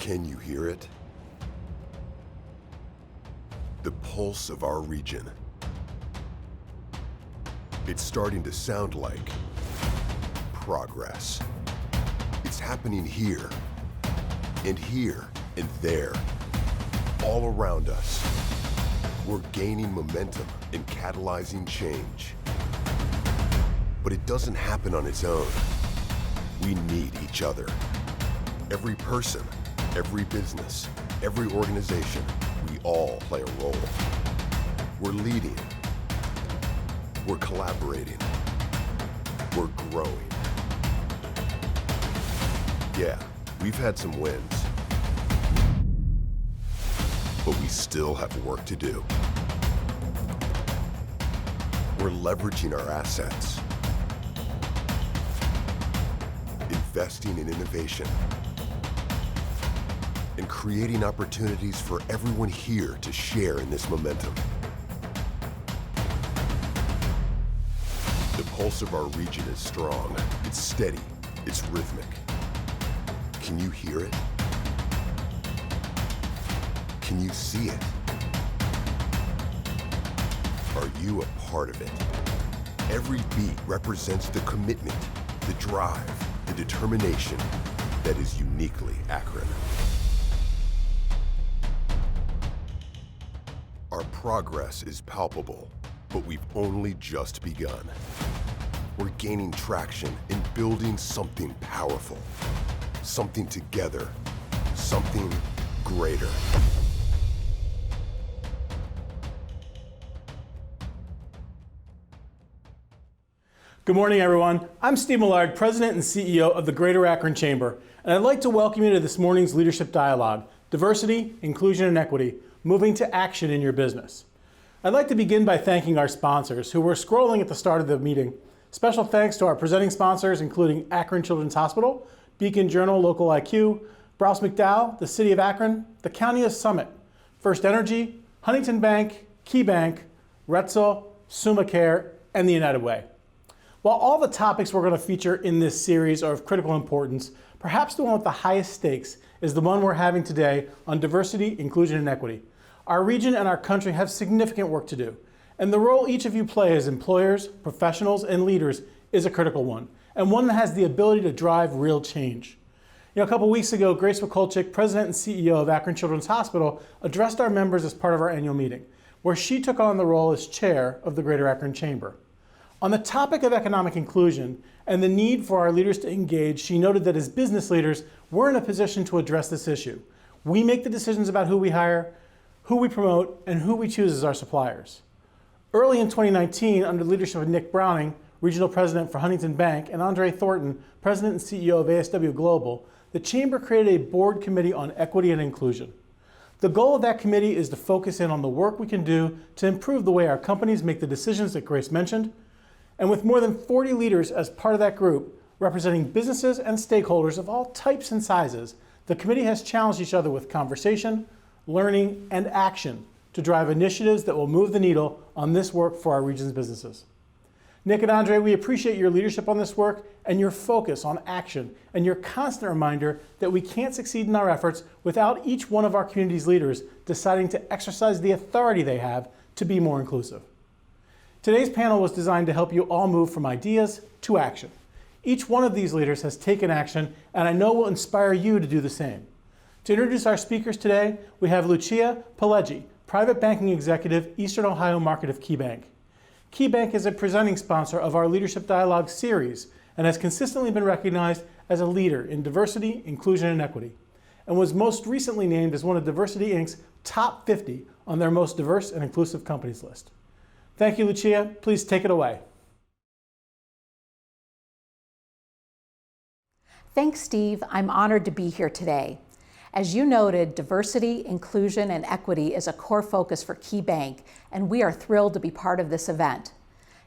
Can you hear it? The pulse of our region. It's starting to sound like progress. It's happening here, and here, and there, all around us. We're gaining momentum and catalyzing change. But it doesn't happen on its own. We need each other. Every person, every business, every organization, we all play a role. We're leading. We're collaborating. We're growing. Yeah, we've had some wins, but we still have work to do. We're leveraging our assets, investing in innovation, and creating opportunities for everyone here to share in this momentum. The pulse of our region is strong, it's steady, it's rhythmic. Can you hear it? Can you see it? Are you a part of it? Every beat represents the commitment, the drive, the determination that is uniquely Akron. Our progress is palpable, but we've only just begun. We're gaining traction and building something powerful, something together, something greater. Good morning, everyone. I'm Steve Millard, President and CEO of the Greater Akron Chamber, and I'd like to welcome you to this morning's Leadership Dialogue, Diversity, Inclusion, and Equity, Moving to Action in Your Business. I'd like to begin by thanking our sponsors who were scrolling at the start of the meeting. Special thanks to our presenting sponsors, including Akron Children's Hospital, Beacon Journal Local IQ, Browse McDowell, the City of Akron, the County of Summit, First Energy, Huntington Bank, Key Bank, Retzel, Summa Care, and the United Way. While all the topics we're going to feature in this series are of critical importance, perhaps the one with the highest stakes is the one we're having today on diversity, inclusion, and equity. Our region and our country have significant work to do, and the role each of you play as employers, professionals, and leaders is a critical one, and one that has the ability to drive real change. A couple weeks ago, Grace Mikulczyk, President and CEO of Akron Children's Hospital, addressed our members as part of our annual meeting, where she took on the role as chair of the Greater Akron Chamber. On the topic of economic inclusion and the need for our leaders to engage, she noted that as business leaders, we're in a position to address this issue. We make the decisions about who we hire, who we promote, and who we choose as our suppliers. Early in 2019, under the leadership of Nick Browning, Regional President for Huntington Bank, and Andre Thornton, President and CEO of ASW Global, the Chamber created a board committee on equity and inclusion. The goal of that committee is to focus in on the work we can do to improve the way our companies make the decisions that Grace mentioned. And with more than 40 leaders as part of that group, representing businesses and stakeholders of all types and sizes, the committee has challenged each other with conversation, learning, and action to drive initiatives that will move the needle on this work for our region's businesses. Nick and Andre, we appreciate your leadership on this work and your focus on action and your constant reminder that we can't succeed in our efforts without each one of our community's leaders deciding to exercise the authority they have to be more inclusive. Today's panel was designed to help you all move from ideas to action. Each one of these leaders has taken action, and I know will inspire you to do the same. To introduce our speakers today, we have Lucia Pileggi, Private Banking Executive, Eastern Ohio Market of Key Bank. Key Bank is a presenting sponsor of our Leadership Dialogue series and has consistently been recognized as a leader in diversity, inclusion, and equity, and was most recently named as one of Diversity Inc.'s top 50 on their most diverse and inclusive companies list. Thank you, Lucia. Please take it away. Thanks, Steve. I'm honored to be here today. As you noted, diversity, inclusion, and equity is a core focus for Key Bank, and we are thrilled to be part of this event.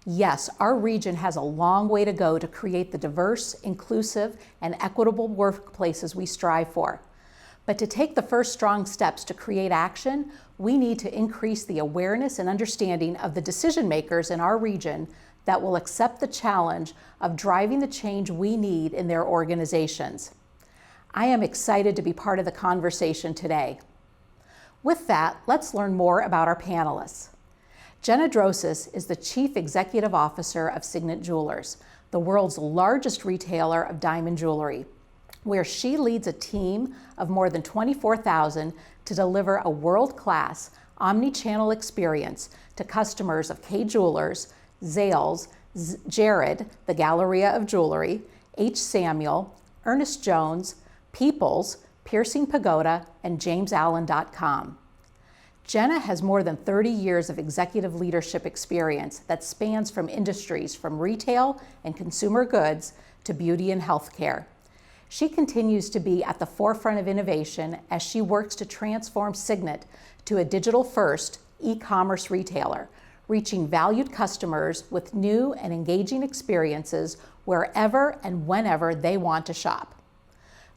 Yes, our region has a long way to go to create the diverse, inclusive, and equitable workplaces we strive for. But to take the first strong steps to create action, we need to increase the awareness and understanding of the decision makers in our region that will accept the challenge of driving the change we need in their organizations. I am excited to be part of the conversation today. With that, let's learn more about our panelists. Jenna Drosis is the Chief Executive Officer of Signet Jewelers, the world's largest retailer of diamond jewelry, where she leads a team of more than 24,000 to deliver a world-class omni-channel experience to customers of Kay Jewelers, Zales, Jared, the Galleria of Jewelry, H. Samuel, Ernest Jones, Peoples, Piercing Pagoda, and JamesAllen.com. Jenna has more than 30 years of executive leadership experience that spans from industries from retail and consumer goods to beauty and healthcare. She continues to be at the forefront of innovation as she works to transform Signet to a digital-first e-commerce retailer, reaching valued customers with new and engaging experiences wherever and whenever they want to shop.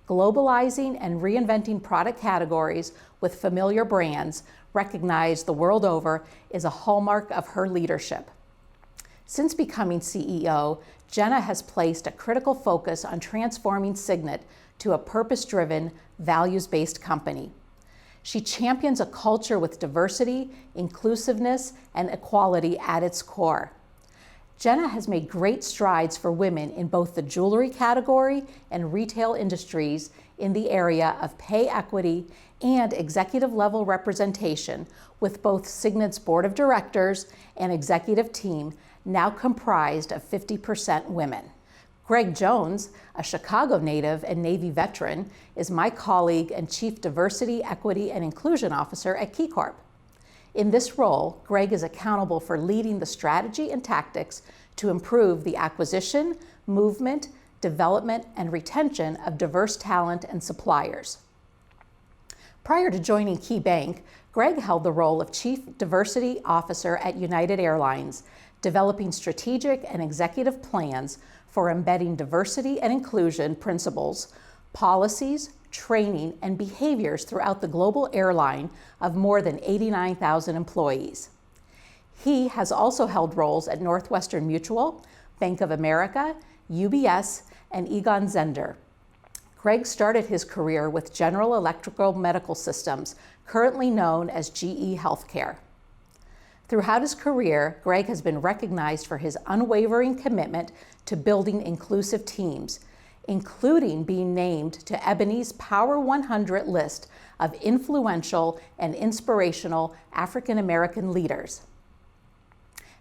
Globalizing and reinventing product categories with familiar brands recognized the world over is a hallmark of her leadership. Since becoming CEO, Jenna has placed a critical focus on transforming Signet to a purpose-driven, values-based company. She champions a culture with diversity, inclusiveness, and equality at its core. Jenna has made great strides for women in both the jewelry category and retail industries in the area of pay equity and executive-level representation, with both Signet's board of directors and executive team now comprised of 50% women. Greg Jones, a Chicago native and Navy veteran, is my colleague and Chief Diversity, Equity, and Inclusion Officer at KeyCorp. In this role, Greg is accountable for leading the strategy and tactics to improve the acquisition, movement, development, and retention of diverse talent and suppliers. Prior to joining KeyBank, Greg held the role of Chief Diversity Officer at United Airlines, developing strategic and executive plans for embedding diversity and inclusion principles, policies, training, and behaviors throughout the global airline of more than 89,000 employees. He has also held roles at Northwestern Mutual, Bank of America, UBS, and Egon Zehnder. Greg started his career with General Electrical Medical Systems, currently known as GE Healthcare. Throughout his career, Greg has been recognized for his unwavering commitment to building inclusive teams, including being named to Ebony's Power 100 list of influential and inspirational African American leaders.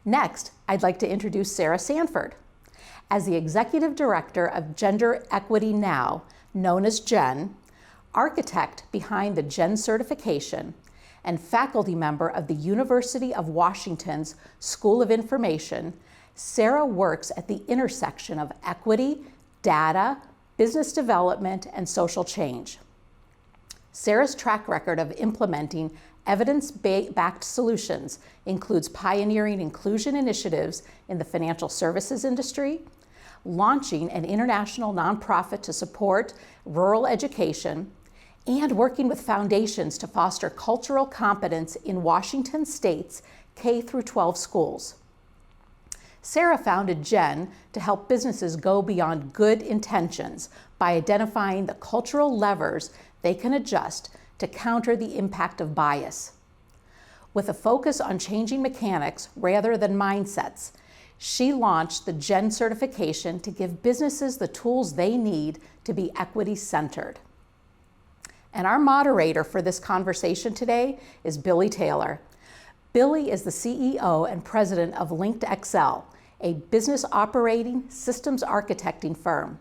Next, I'd like to introduce Sarah Sanford. As the Executive Director of Gender Equity Now, known as GEN, architect behind the GEN certification, and faculty member of the University of Washington's School of Information, Sarah works at the intersection of equity, data, business development, and social change. Sarah's track record of implementing evidence-backed solutions includes pioneering inclusion initiatives in the financial services industry, launching an international nonprofit to support rural education, and working with foundations to foster cultural competence in Washington State's K-12 schools. Sarah founded GEN to help businesses go beyond good intentions by identifying the cultural levers they can adjust to counter the impact of bias. With a focus on changing mechanics rather than mindsets, she launched the GEN certification to give businesses the tools they need to be equity-centered. And our moderator for this conversation today is Billy Taylor. Billy is the CEO and president of LinkedXL, a business operating systems architecting firm.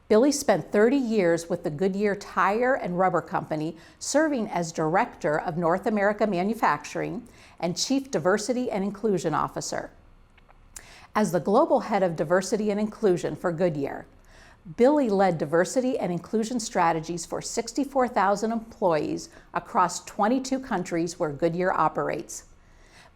Billy spent 30 years with the Goodyear Tire and Rubber Company, serving as Director of North America Manufacturing and Chief Diversity and Inclusion Officer. As the Global Head of Diversity and Inclusion for Goodyear, Billy led diversity and inclusion strategies for 64,000 employees across 22 countries where Goodyear operates.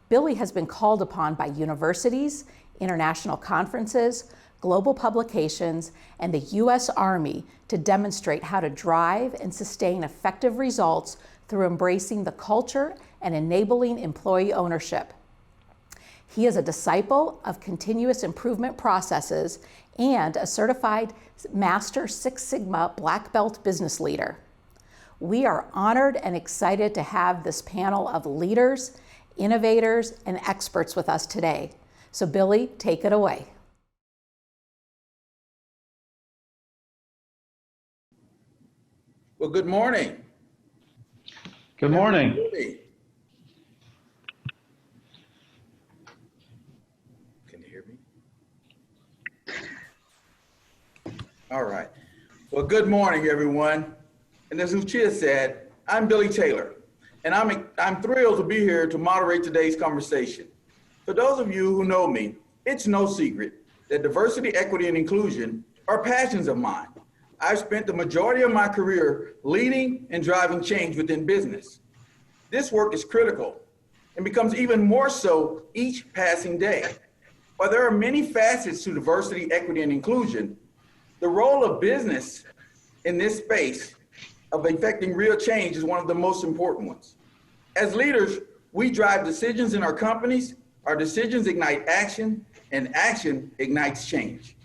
Billy has been called upon by universities, international conferences, global publications, and the U.S. Army to demonstrate how to drive and sustain effective results through embracing the culture and enabling employee ownership. He is a disciple of continuous improvement processes and a certified Master Six Sigma Black Belt business leader. We are honored and excited to have this panel of leaders, innovators, and experts with us today. So Billy, take it away. Well, good morning. Good morning. Can you hear me? All right. Well, good morning, everyone. And as Lucia said, I'm Billy Taylor, and I'm thrilled to be here to moderate today's conversation. For those of you who know me, it's no secret that diversity, equity, and inclusion are passions of mine. I've spent the majority of my career leading and driving change within business. This work is critical and becomes even more so each passing day. While there are many facets to diversity, equity, and inclusion, the role of business in this space of effecting real change is one of the most important ones. As leaders, we drive decisions in our companies, our decisions ignite action, and action ignites change.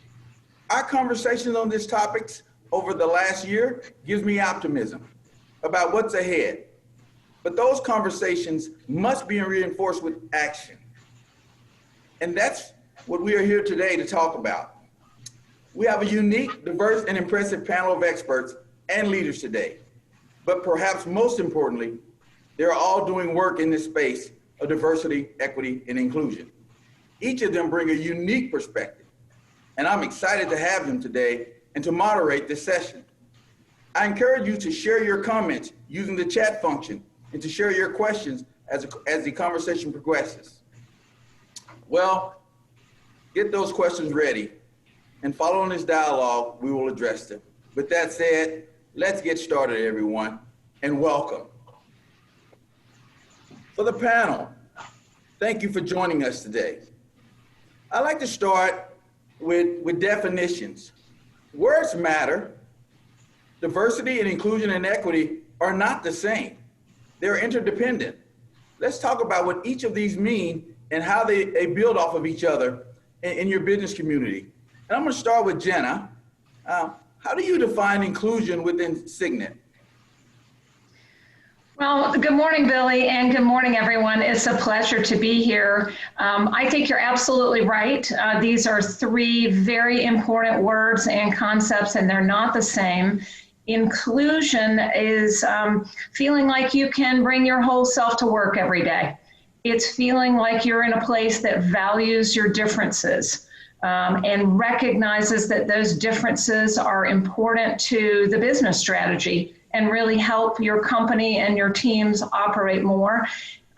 Our conversations on these topics over the last year gives me optimism about what's ahead. But those conversations must be reinforced with action. And that's what we are here today to talk about. We have a unique, diverse, and impressive panel of experts and leaders today. But perhaps most importantly, they're all doing work in this space of diversity, equity, and inclusion. Each of them bring a unique perspective, and I'm excited to have them today and to moderate this session. I encourage you to share your comments using the chat function and to share your questions as the conversation progresses. Well, get those questions ready, and following this dialogue, we will address them. With that said, let's get started, everyone, and welcome. For the panel, thank you for joining us today. I'd like to start with definitions. Words matter. Diversity and inclusion and equity are not the same. They're interdependent. Let's talk about what each of these mean and how they build off of each other in your business community. And I'm going to start with Jenna. How do you define inclusion within Signet? Well, good morning, Billy, and good morning, everyone. It's a pleasure to be here. I think you're absolutely right. These are three very important words and concepts, and they're not the same. Inclusion is feeling like you can bring your whole self to work every day. It's feeling like you're in a place that values your differences and recognizes that those differences are important to the business strategy and really help your company and your teams operate more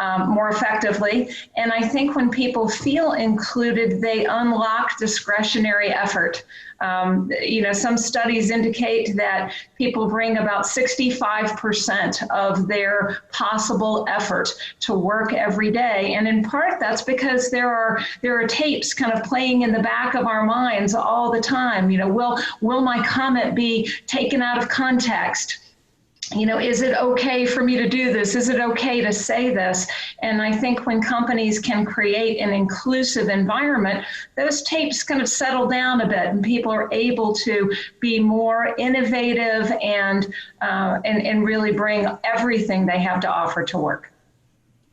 effectively. And I think when people feel included, they unlock discretionary effort. Some studies indicate that people bring about 65% of their possible effort to work every day. And in part, that's because there are tapes kind of playing in the back of our minds all the time. Will my comment be taken out of context? Is it okay for me to do this? Is it okay to say this? And I think when companies can create an inclusive environment, those tapes kind of settle down a bit and people are able to be more innovative and really bring everything they have to offer to work.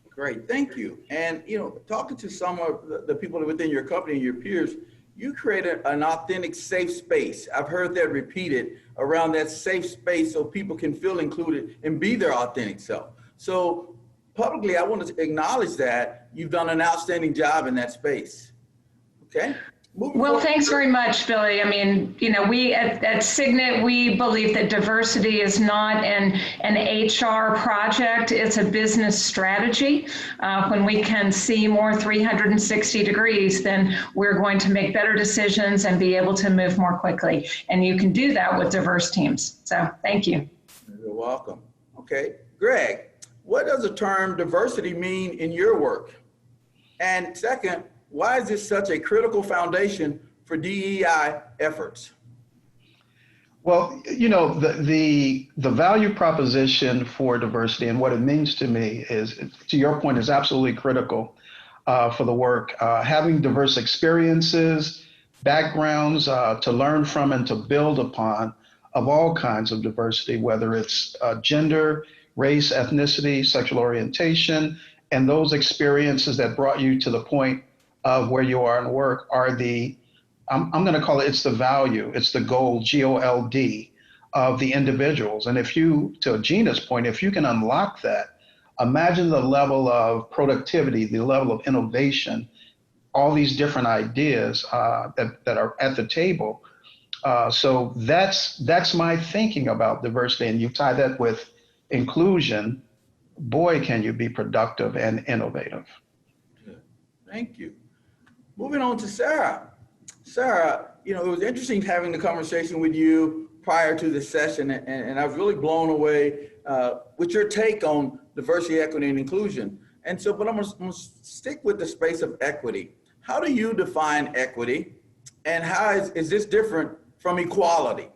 Great, thank you. And talking to some of the people within your company and your peers, you created an authentic, safe space. I've heard that repeated around that safe space so people can feel included and be their authentic self. So publicly, I want to acknowledge that you've done an outstanding job in that space. Okay? Well, thanks very much, Billy. I mean, we at Signet, we believe that diversity is not an HR project, it's a business strategy. When we can see more 360 degrees, then we're going to make better decisions and be able to move more quickly. And you can do that with diverse teams. So thank you. You're welcome. Okay, Greg, what does the term diversity mean in your work? And second, why is this such a critical foundation for DEI efforts? Well, the value proposition for diversity and what it means to me is, to your point, is absolutely critical. for the work. Having diverse experiences, backgrounds to learn from and to build upon of all kinds of diversity, whether it's gender, race, ethnicity, sexual orientation, and those experiences that brought you to the point of where you are in work are I'm going to call it's the value, it's the goal, GOLD, of the individuals. And if you, to Gina's point, if you can unlock that, imagine the level of productivity, the level of innovation, all these different ideas that are at the table. So that's my thinking about diversity. And you tie that with inclusion, boy, can you be productive and innovative. Good. Thank you. Moving on to Sarah. Sarah, it was interesting having the conversation with you prior to this session, and I was really blown away with your take on diversity, equity, and inclusion. And so, but I'm gonna stick with the space of equity. How do you define equity, and how is this different from equality?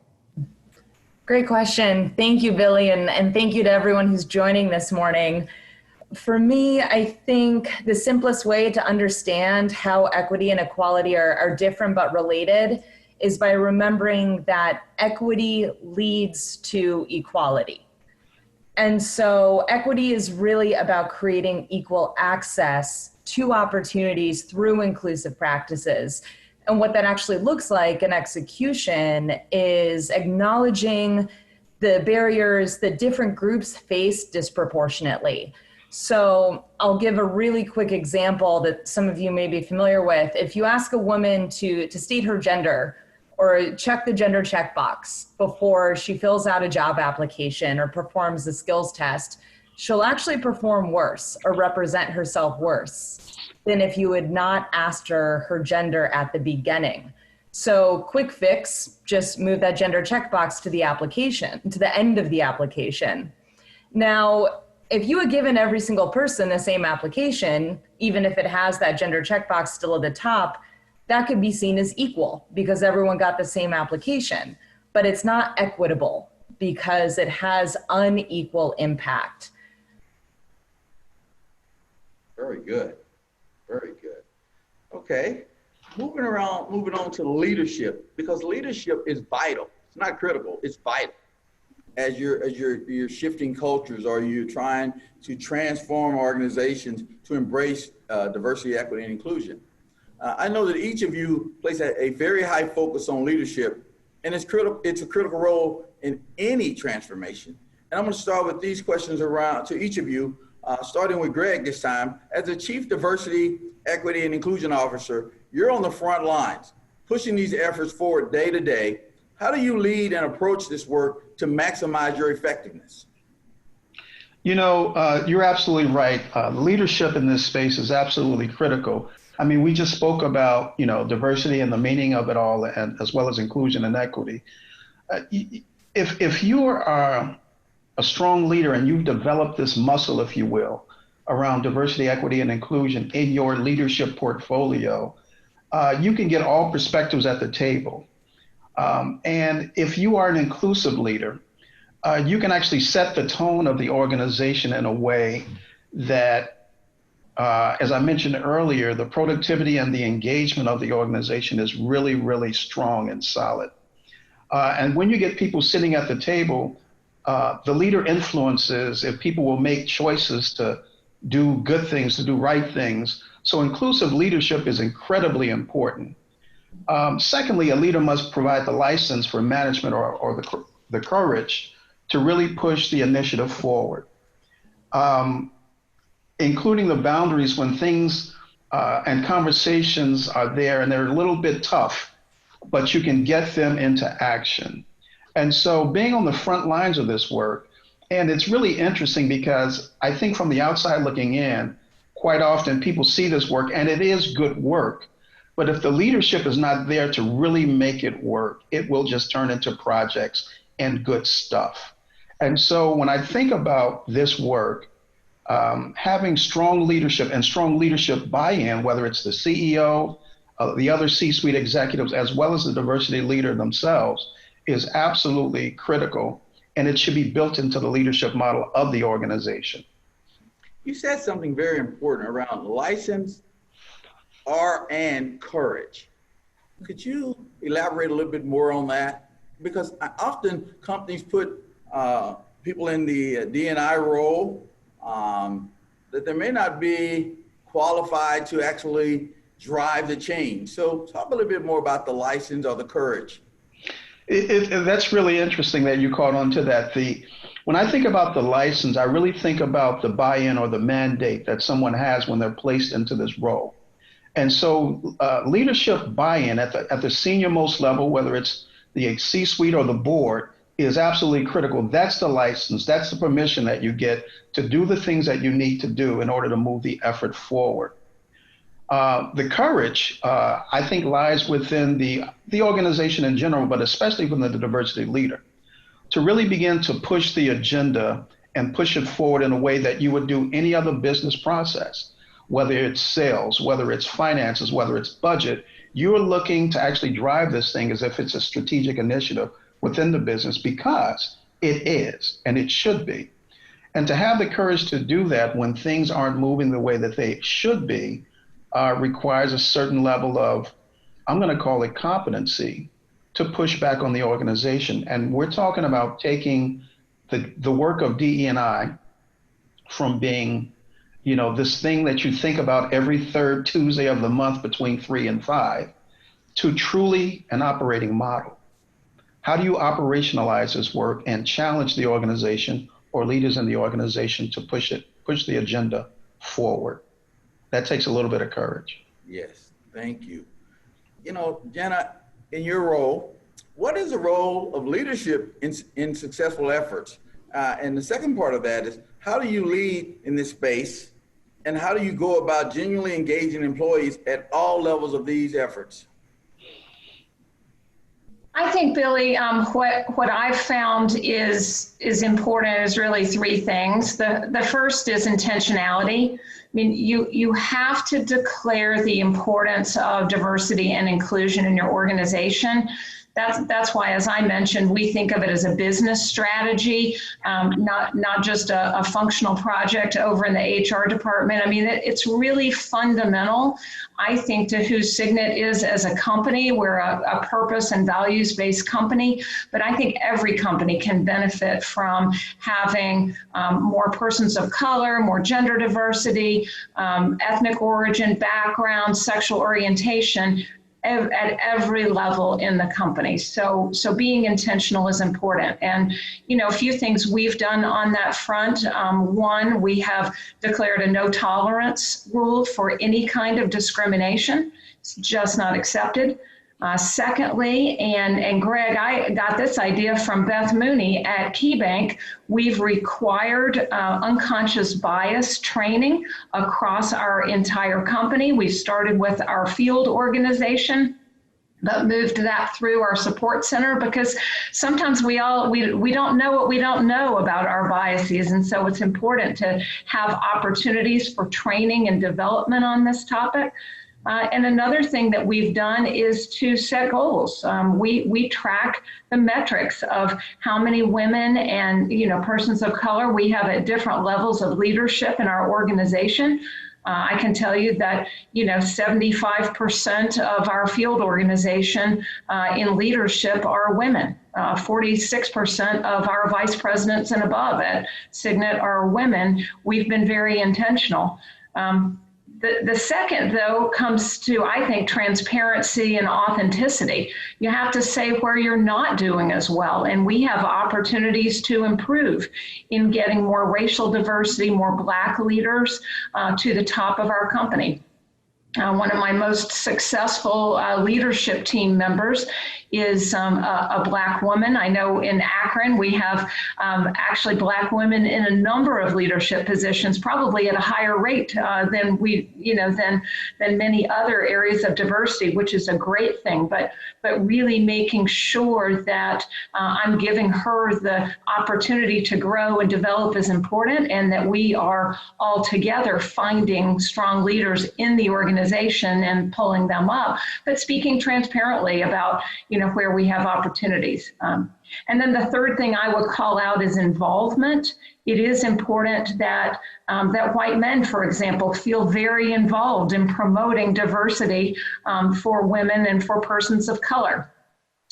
Great question. Thank you, Billy, and thank you to everyone who's joining this morning. For me, I think the simplest way to understand how equity and equality are different but related is by remembering that equity leads to equality. And so equity is really about creating equal access to opportunities through inclusive practices. And what that actually looks like in execution is acknowledging the barriers that different groups face disproportionately. So I'll give a really quick example that some of you may be familiar with. If you ask a woman to state her gender or check the gender checkbox before she fills out a job application or performs the skills test, she'll actually perform worse or represent herself worse than if you had not asked her gender at the beginning. So quick fix, just move that gender checkbox to the application, to the end of the application. Now, if you had given every single person the same application, even if it has that gender checkbox still at the top, that could be seen as equal because everyone got the same application. But it's not equitable because it has unequal impact. Very good. Very good. Okay. Moving on to leadership, because leadership is vital. It's not critical, it's vital. As you're shifting cultures, or you're trying to transform organizations to embrace diversity, equity, and inclusion. I know that each of you place a very high focus on leadership, and it's a critical role in any transformation. And I'm going to start with these questions around to each of you, starting with Greg this time. As the Chief Diversity, Equity, and Inclusion Officer, you're on the front lines, pushing these efforts forward day to day. How do you lead and approach this work to maximize your effectiveness? You're absolutely right. Leadership in this space is absolutely critical. I mean, we just spoke about, diversity and the meaning of it all, and as well as inclusion and equity. If you are a strong leader and you've developed this muscle, if you will, around diversity, equity, and inclusion in your leadership portfolio, you can get all perspectives at the table. And if you are an inclusive leader, you can actually set the tone of the organization in a way that, as I mentioned earlier, the productivity and the engagement of the organization is really, really strong and solid. And when you get people sitting at the table, the leader influences if people will make choices to do good things, to do right things. So inclusive leadership is incredibly important. Secondly, a leader must provide the license for management or the courage to really push the initiative forward, including the boundaries when things and conversations are there and they're a little bit tough, but you can get them into action. And so being on the front lines of this work, and it's really interesting because I think from the outside looking in, quite often people see this work and it is good work. But if the leadership is not there to really make it work, it will just turn into projects and good stuff. And so when I think about this work, having strong leadership and strong leadership buy-in, whether it's the CEO, the other C-suite executives, as well as the diversity leader themselves, is absolutely critical. And it should be built into the leadership model of the organization. You said something very important around license R and courage. Could you elaborate a little bit more on that? Because often companies put people in the D&I role that they may not be qualified to actually drive the change. So talk a little bit more about the license or the courage. That's really interesting that you caught on to that. When I think about the license, I really think about the buy-in or the mandate that someone has when they're placed into this role. And so leadership buy-in at the senior most level, whether it's the C-suite or the board, is absolutely critical. That's the license. That's the permission that you get to do the things that you need to do in order to move the effort forward. The courage, I think, lies within the organization in general, but especially from the diversity leader, to really begin to push the agenda and push it forward in a way that you would do any other business process, whether it's sales, whether it's finances, whether it's budget. You're looking to actually drive this thing as if it's a strategic initiative within the business, because it is, and it should be. And to have the courage to do that when things aren't moving the way that they should be requires a certain level of, I'm going to call it competency, to push back on the organization. And we're talking about taking the work of DE&I from being, this thing that you think about every third Tuesday of the month between 3 and 5, to truly an operating model. How do you operationalize this work and challenge the organization or leaders in the organization to push the agenda forward? That takes a little bit of courage. Yes, thank you. Jenna, in your role, what is the role of leadership in successful efforts? And the second part of that is, how do you lead in this space? And how do you go about genuinely engaging employees at all levels of these efforts? I think, Billy, what I've found is important is really three things. The first is intentionality. I mean, you have to declare the importance of diversity and inclusion in your organization. That's why, as I mentioned, we think of it as a business strategy, not just a functional project over in the HR department. I mean, it's really fundamental, I think, to who Signet is as a company. We're a purpose and values-based company, but I think every company can benefit from having more persons of color, more gender diversity, ethnic origin, background, sexual orientation, at every level in the company. So being intentional is important. And, a few things we've done on that front. One, we have declared a no tolerance rule for any kind of discrimination. It's just not accepted. Secondly, and Greg, I got this idea from Beth Mooney at KeyBank. We've required unconscious bias training across our entire company. We started with our field organization, but moved that through our support center, because sometimes we don't know what we don't know about our biases. And so it's important to have opportunities for training and development on this topic. And another thing that we've done is to set goals. We track the metrics of how many women and persons of color we have at different levels of leadership in our organization. I can tell you that 75% of our field organization in leadership are women. 46% of our vice presidents and above at Signet are women. We've been very intentional. The second, though, comes to, I think, transparency and authenticity. You have to say where you're not doing as well, and we have opportunities to improve in getting more racial diversity, more Black leaders to the top of our company. One of my most successful leadership team members is a Black woman. I know in Akron we have actually Black women in a number of leadership positions, probably at a higher rate than many other areas of diversity, which is a great thing. But really making sure that I'm giving her the opportunity to grow and develop is important, and that we are all together finding strong leaders in the organization and pulling them up, but speaking transparently about where we have opportunities. And then the third thing I would call out is involvement. It is important that that white men, for example, feel very involved in promoting diversity for women and for persons of color.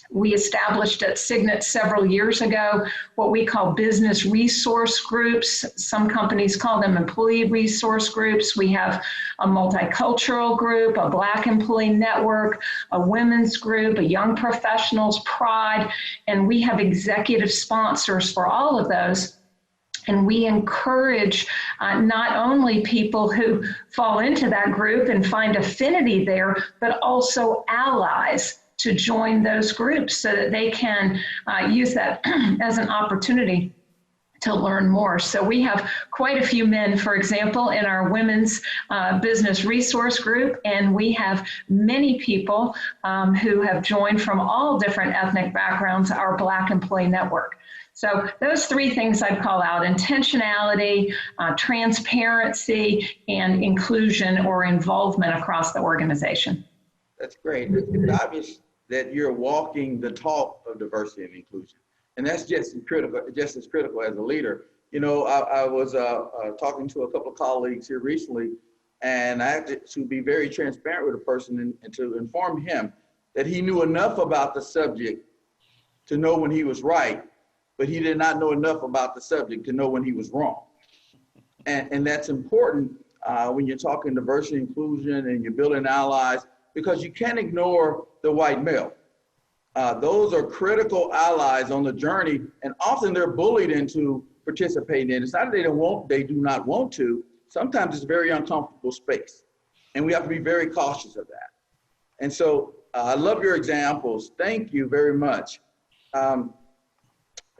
We established at Signet several years ago what we call business resource groups. Some companies call them employee resource groups. We have a multicultural group, a Black employee network, a women's group, a young professionals pride, and we have executive sponsors for all of those. And we encourage not only people who fall into that group and find affinity there, but also allies to join those groups so that they can use that as an opportunity to learn more. So we have quite a few men, for example, in our women's business resource group, and we have many people who have joined from all different ethnic backgrounds, our Black employee network. So those three things I'd call out: intentionality, transparency, and inclusion or involvement across the organization. That's great. It's obvious that you're walking the talk of diversity and inclusion. And that's just as critical as a leader. I was talking to a couple of colleagues here recently, and I had to be very transparent with a person and to inform him that he knew enough about the subject to know when he was right, but he did not know enough about the subject to know when he was wrong. And that's important when you're talking diversity, inclusion, and you're building allies, because you can't ignore the white male. Those are critical allies on the journey, and often they're bullied into participating in. It's not that they do not want to. Sometimes it's a very uncomfortable space, and we have to be very cautious of that. And so I love your examples. Thank you very much. I'm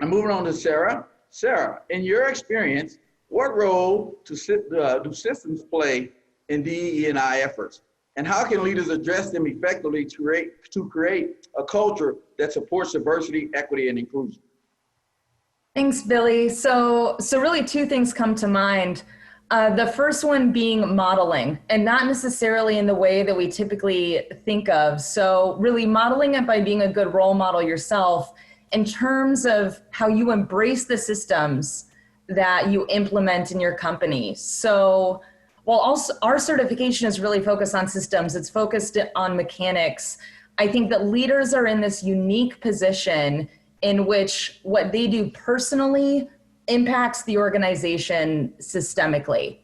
moving on to Sarah. Sarah, in your experience, what role do systems play in DE&I efforts? And how can leaders address them effectively to create a culture that supports diversity, equity, and inclusion? Thanks, Billy. So really two things come to mind. The first one being modeling, and not necessarily in the way that we typically think of. So really modeling it by being a good role model yourself in terms of how you embrace the systems that you implement in your company. So while also our certification is really focused on systems, it's focused on mechanics, I think that leaders are in this unique position in which what they do personally impacts the organization systemically.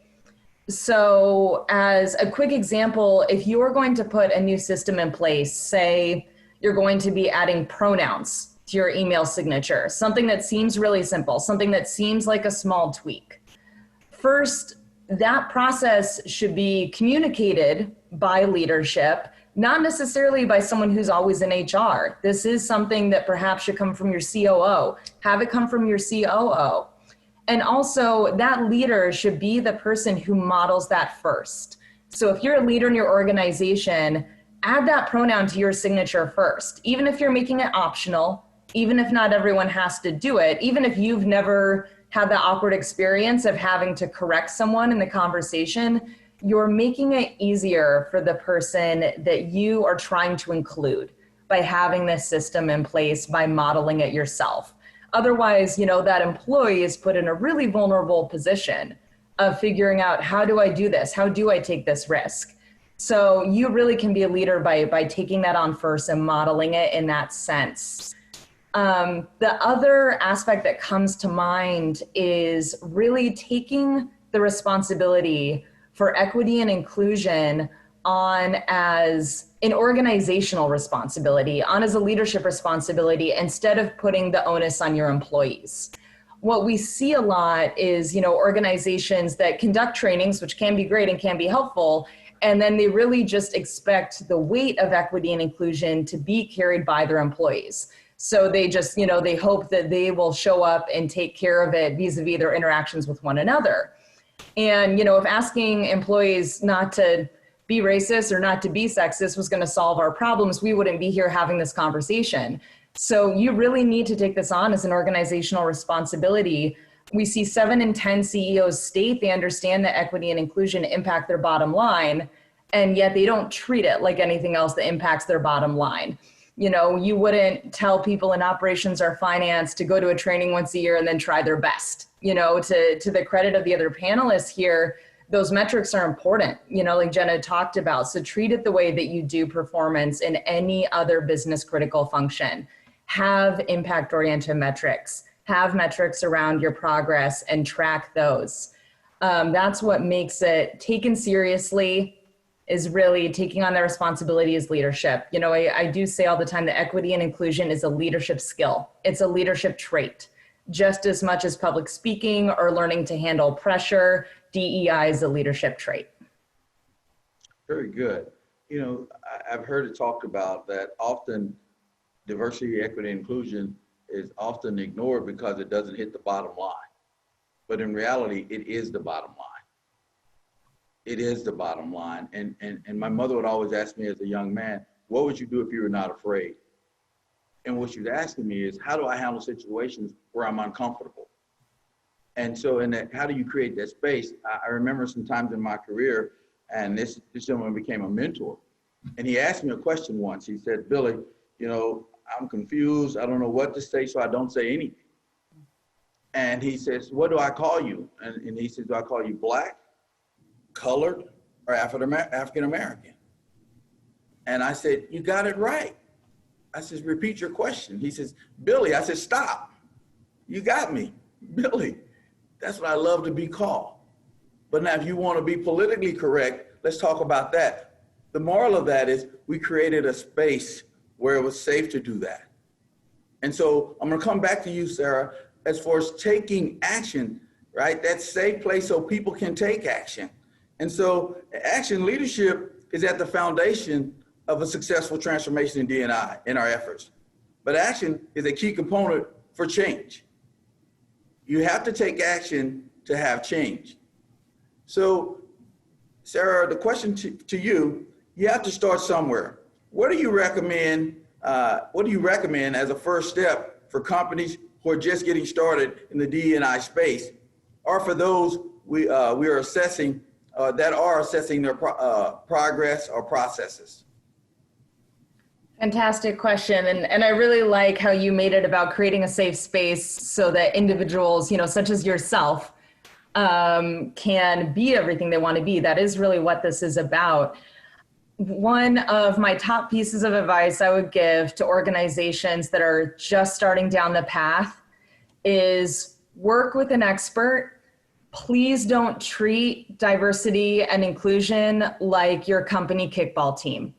So as a quick example, if you're going to put a new system in place, say you're going to be adding pronouns to your email signature, something that seems really simple, something that seems like a small tweak. First, that process should be communicated by leadership, not necessarily by someone who's always in HR. This is something that perhaps should come from your COO, have it come from your COO. And also that leader should be the person who models that first. So if you're a leader in your organization, add that pronoun to your signature first, even if you're making it optional, even if not everyone has to do it, even if you've never had the awkward experience of having to correct someone in the conversation, you're making it easier for the person that you are trying to include by having this system in place, by modeling it yourself. Otherwise, that employee is put in a really vulnerable position of figuring out, how do I do this? How do I take this risk? So you really can be a leader by taking that on first and modeling it in that sense. The other aspect that comes to mind is really taking the responsibility for equity and inclusion on as an organizational responsibility, on as a leadership responsibility, instead of putting the onus on your employees. What we see a lot is, organizations that conduct trainings, which can be great and can be helpful, and then they really just expect the weight of equity and inclusion to be carried by their employees. So they just, they hope that they will show up and take care of it vis-a-vis their interactions with one another. And, if asking employees not to be racist or not to be sexist was going to solve our problems, we wouldn't be here having this conversation. So you really need to take this on as an organizational responsibility. We see 7 in 10 CEOs state they understand that equity and inclusion impact their bottom line, and yet they don't treat it like anything else that impacts their bottom line. You know, you wouldn't tell people in operations or finance to go to a training once a year and then try their best. You know, to the credit of the other panelists here, those metrics are important, you know, like Jenna talked about. So treat it the way that you do performance in any other business critical function. Have impact-oriented metrics, have metrics around your progress and track those. That's what makes it taken seriously, is really taking on the responsibility as leadership. You know, I do say all the time that equity and inclusion is a leadership skill. It's a leadership trait, just as much as public speaking or learning to handle pressure. DEI is a leadership trait. Very good. You know, I've heard it talked about that often diversity, equity, and inclusion is often ignored because it doesn't hit the bottom line. But in reality, it is the bottom line. It is the bottom line. And my mother would always ask me as a young man, what would you do if you were not afraid? And what she's asking me is, how do I handle situations where I'm uncomfortable? And so in that, how do you create that space? I remember some times in my career, and this gentleman became a mentor. And he asked me a question once. He said, Billy, you know, I'm confused. I don't know what to say, so I don't say anything. And he says, what do I call you? And he says, do I call you black, colored, or African-American? And I said, you got it right. I says, repeat your question. He says, Billy. I said, stop. You got me, Billy. That's what I love to be called. But now if you want to be politically correct, let's talk about that. The moral of that is we created a space where it was safe to do that. And so I'm going to come back to you, Sarah, as far as taking action, right? That safe place so people can take action. And so action leadership is at the foundation of a successful transformation in D&I in our efforts. But action is a key component for change. You have to take action to have change. So, Sarah, the question to you, you have to start somewhere. What do you recommend? What do you recommend as a first step for companies who are just getting started in the D&I space, or for those we are assessing that are assessing their progress or processes? Fantastic question. And I really like how you made it about creating a safe space so that individuals, you know, such as yourself, can be everything they want to be. That is really what this is about. One of my top pieces of advice I would give to organizations that are just starting down the path is work with an expert. Please don't treat diversity and inclusion like your company kickball team.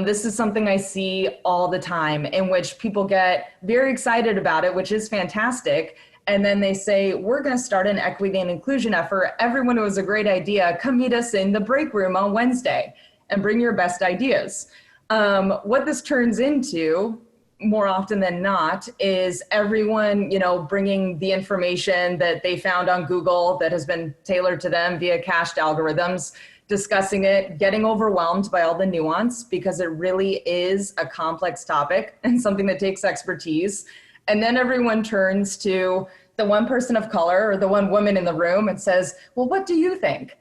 This is something I see all the time, in which people get very excited about it, which is fantastic. And then they say, we're going to start an equity and inclusion effort. Everyone, it was a great idea. Come meet us in the break room on Wednesday and bring your best ideas. What this turns into, more often than not, is everyone, you know, bringing the information that they found on Google that has been tailored to them via cached algorithms, discussing it, getting overwhelmed by all the nuance, because it really is a complex topic and something that takes expertise. And then everyone turns to the one person of color or the one woman in the room and says, well, what do you think?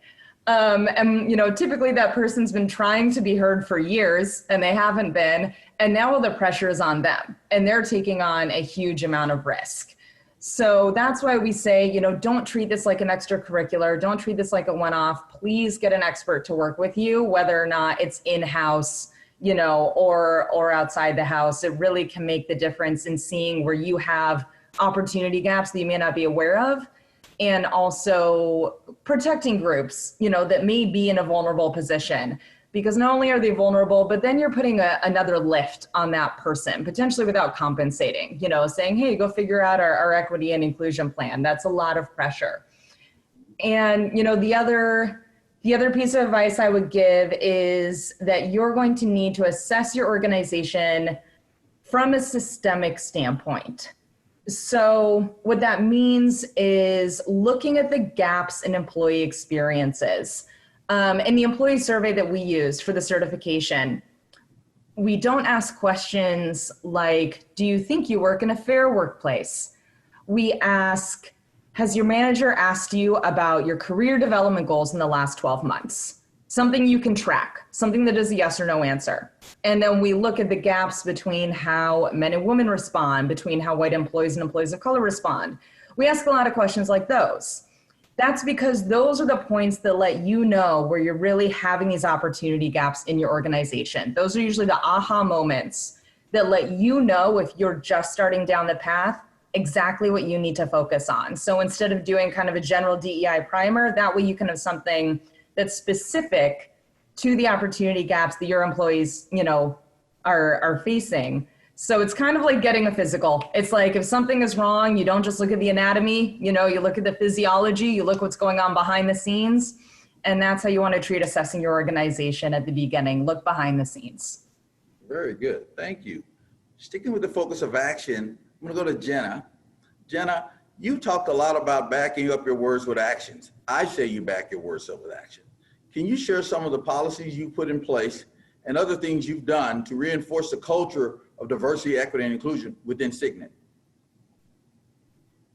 And, you know, typically that person's been trying to be heard for years and they haven't been. And now all the pressure is on them and they're taking on a huge amount of risk. So that's why we say, you know, don't treat this like an extracurricular. Don't treat this like a one-off. Please get an expert to work with you, whether or not it's in-house, you know, or outside the house. It really can make the difference in seeing where you have opportunity gaps that you may not be aware of, and also protecting groups, you know, that may be in a vulnerable position. Because not only are they vulnerable, but then you're putting another lift on that person, potentially without compensating, you know, saying, hey, go figure out our equity and inclusion plan. That's a lot of pressure. And, you know, the other piece of advice I would give is that you're going to need to assess your organization from a systemic standpoint. So what that means is looking at the gaps in employee experiences. In the employee survey that we used for the certification, we don't ask questions like, do you think you work in a fair workplace? We ask, has your manager asked you about your career development goals in the last 12 months? something you can track, something that is a yes or no answer. And then we look at the gaps between how men and women respond, between how white employees and employees of color respond. We ask a lot of questions like those. That's because those are the points that let you know where you're really having these opportunity gaps in your organization. Those are usually the aha moments that let you know, if you're just starting down the path, exactly what you need to focus on. So instead of doing kind of a general DEI primer, that way you can have something that's specific to the opportunity gaps that your employees, are facing. So it's kind of like getting a physical. It's like if something is wrong, you don't just look at the anatomy, you look at the physiology, you look what's going on behind the scenes. And that's how you want to treat assessing your organization at the beginning. Look behind the scenes. Very good. Thank you. Sticking with the focus of action, I'm going to go to Jenna. Jenna, you talked a lot about backing up your words with actions. I say you back your words up with action. Can you share some of the policies you put in place and other things you've done to reinforce the culture of diversity, equity, and inclusion within Signet?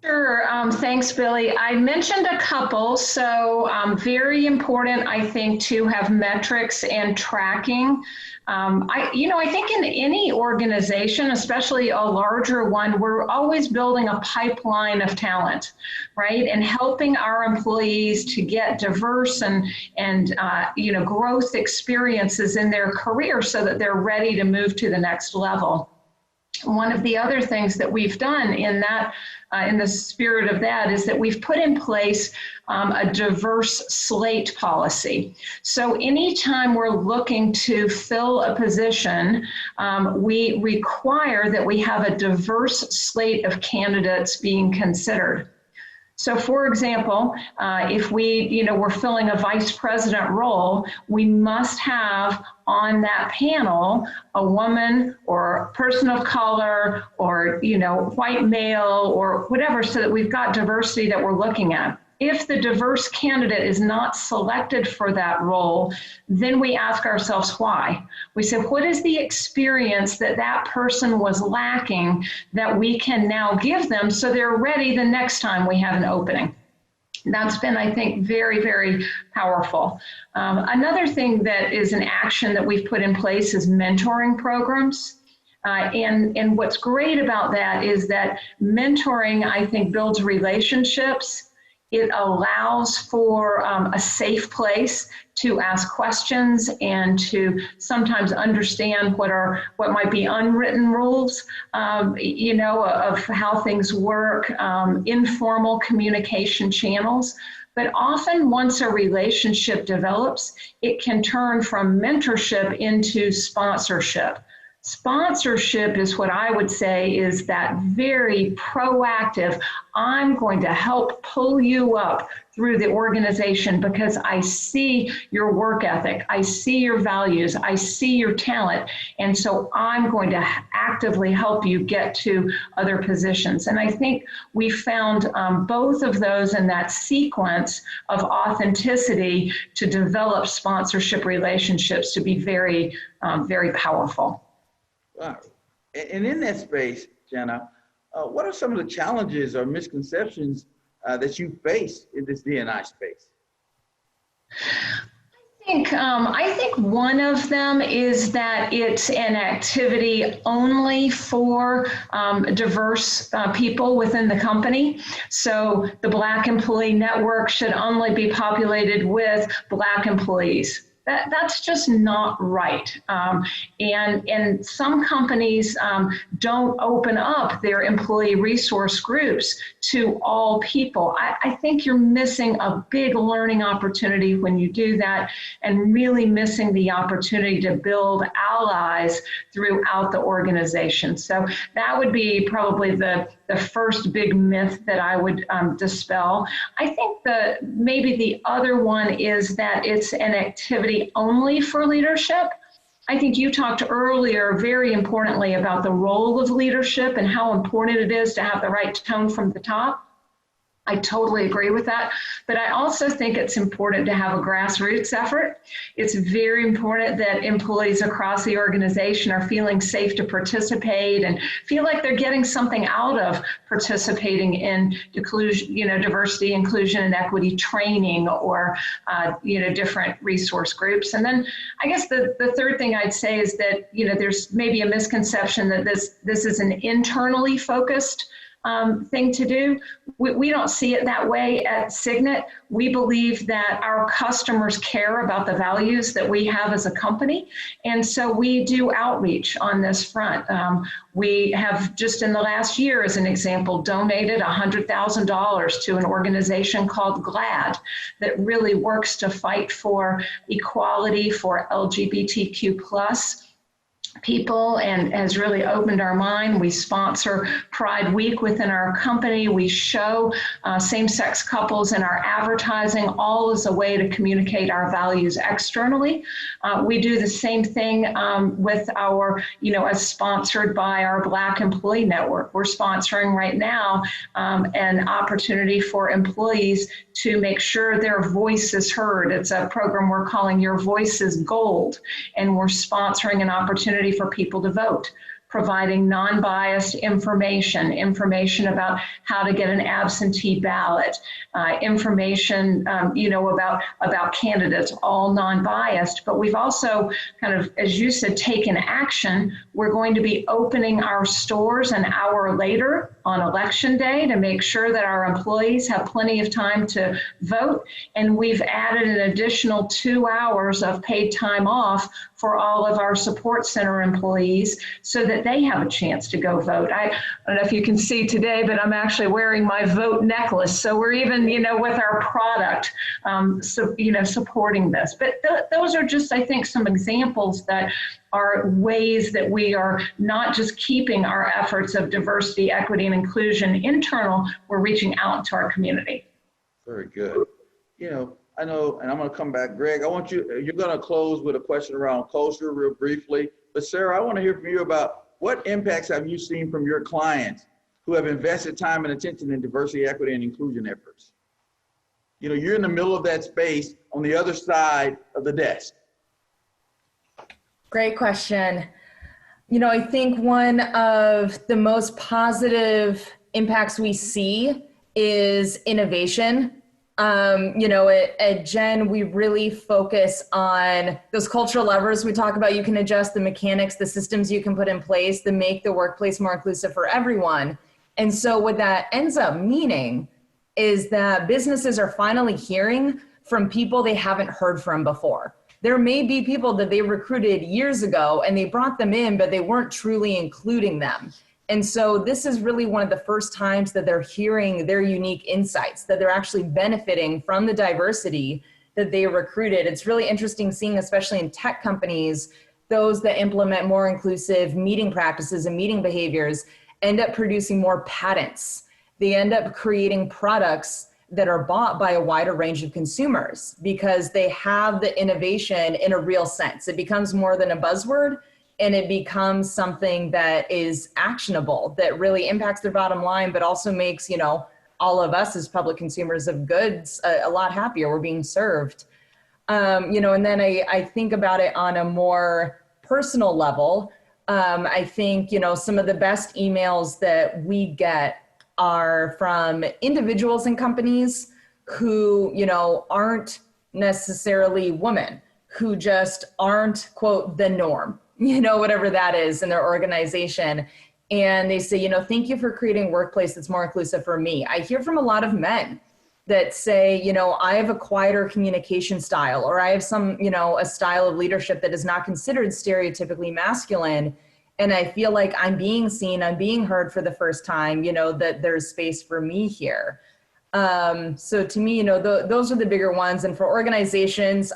Sure. Thanks, Billy. I mentioned a couple. So very important, I think, to have metrics and tracking. I think in any organization, especially a larger one, we're always building a pipeline of talent, right? And helping our employees to get diverse and growth experiences in their career so that they're ready to move to the next level. One of the other things that we've done in that, in the spirit of that, is that we've put in place a diverse slate policy. So anytime we're looking to fill a position, we require that we have a diverse slate of candidates being considered. So for example, if we're filling a vice president role, we must have on that panel a woman or a person of color or, white male or whatever, so that we've got diversity that we're looking at. If the diverse candidate is not selected for that role, then we ask ourselves why. We say, what is the experience that that person was lacking that we can now give them so they're ready the next time we have an opening? That's been, I think, very, very powerful. Another thing that is an action that we've put in place is mentoring programs. And what's great about that is that mentoring, I think, builds relationships. It allows for a safe place to ask questions and to sometimes understand what might be unwritten rules, of how things work, informal communication channels. But often once a relationship develops, it can turn from mentorship into sponsorship. Sponsorship is what I would say is that very proactive, I'm going to help pull you up through the organization because I see your work ethic, I see your values, I see your talent, and so I'm going to actively help you get to other positions. And I think we found both of those in that sequence of authenticity to develop sponsorship relationships to be very, very powerful. Wow. And in that space, Jenna, what are some of the challenges or misconceptions that you face in this D&I space? I think one of them is that it's an activity only for diverse people within the company. So the Black Employee Network should only be populated with Black employees. That's just not right. And some companies don't open up their employee resource groups to all people. I think you're missing a big learning opportunity when you do that, and really missing the opportunity to build allies throughout the organization. So that would be probably the first big myth that I would dispel. I think maybe the other one is that it's an activity only for leadership. I think you talked earlier very importantly about the role of leadership and how important it is to have the right tone from the top. I totally agree with that. But I also think it's important to have a grassroots effort. It's very important that employees across the organization are feeling safe to participate and feel like they're getting something out of participating in diversity, inclusion, and equity training or different resource groups. And then I guess the third thing I'd say is that there's maybe a misconception that this is an internally focused thing to do. We don't see it that way at Signet. We believe that our customers care about the values that we have as a company. And so we do outreach on this front. We have just in the last year, as an example, donated $100,000 to an organization called GLAD that really works to fight for equality for LGBTQ+ people and has really opened our mind. We sponsor Pride Week within our company. We show same-sex couples in our advertising, all as a way to communicate our values externally. We do the same thing with our, as sponsored by our Black Employee Network. We're sponsoring right now an opportunity for employees to make sure their voice is heard. It's a program we're calling Your Voice is Gold, and we're sponsoring an opportunity for people to vote, providing non-biased information about how to get an absentee ballot, information, about candidates, all non-biased. But we've also kind of, as you said, taken action. We're going to be opening our stores an hour later on Election Day to make sure that our employees have plenty of time to vote. And we've added an additional 2 hours of paid time off for all of our support center employees so that they have a chance to go vote. I don't know if you can see today, but I'm actually wearing my vote necklace. So we're even, with our product, supporting this. But those are just, I think, some examples that are ways that we are not just keeping our efforts of diversity, equity, and inclusion internal, we're reaching out to our community. Very good. I know, and I'm going to come back. Greg, you're going to close with a question around culture real briefly. But Sarah, I want to hear from you about what impacts have you seen from your clients who have invested time and attention in diversity, equity, and inclusion efforts? You're in the middle of that space on the other side of the desk. Great question. I think one of the most positive impacts we see is innovation. At Gen, we really focus on those cultural levers we talk about. You can adjust the mechanics, the systems you can put in place to make the workplace more inclusive for everyone. And so what that ends up meaning is that businesses are finally hearing from people they haven't heard from before. There may be people that they recruited years ago and they brought them in, but they weren't truly including them. And so this is really one of the first times that they're hearing their unique insights, that they're actually benefiting from the diversity that they recruited. It's really interesting seeing, especially in tech companies, those that implement more inclusive meeting practices and meeting behaviors end up producing more patents. They end up creating products that are bought by a wider range of consumers because they have the innovation in a real sense. It becomes more than a buzzword, and it becomes something that is actionable, that really impacts their bottom line, but also makes, all of us as public consumers of goods a lot happier. We're being served. And then I think about it on a more personal level. I think, some of the best emails that we get are from individuals and companies who, aren't necessarily women, who just aren't, quote, the norm, whatever that is in their organization. And they say, thank you for creating a workplace that's more inclusive for me. I hear from a lot of men that say, I have a quieter communication style, or I have some, a style of leadership that is not considered stereotypically masculine. And I feel like I'm being seen, I'm being heard for the first time, that there's space for me here. So to me, those are the bigger ones. And for organizations,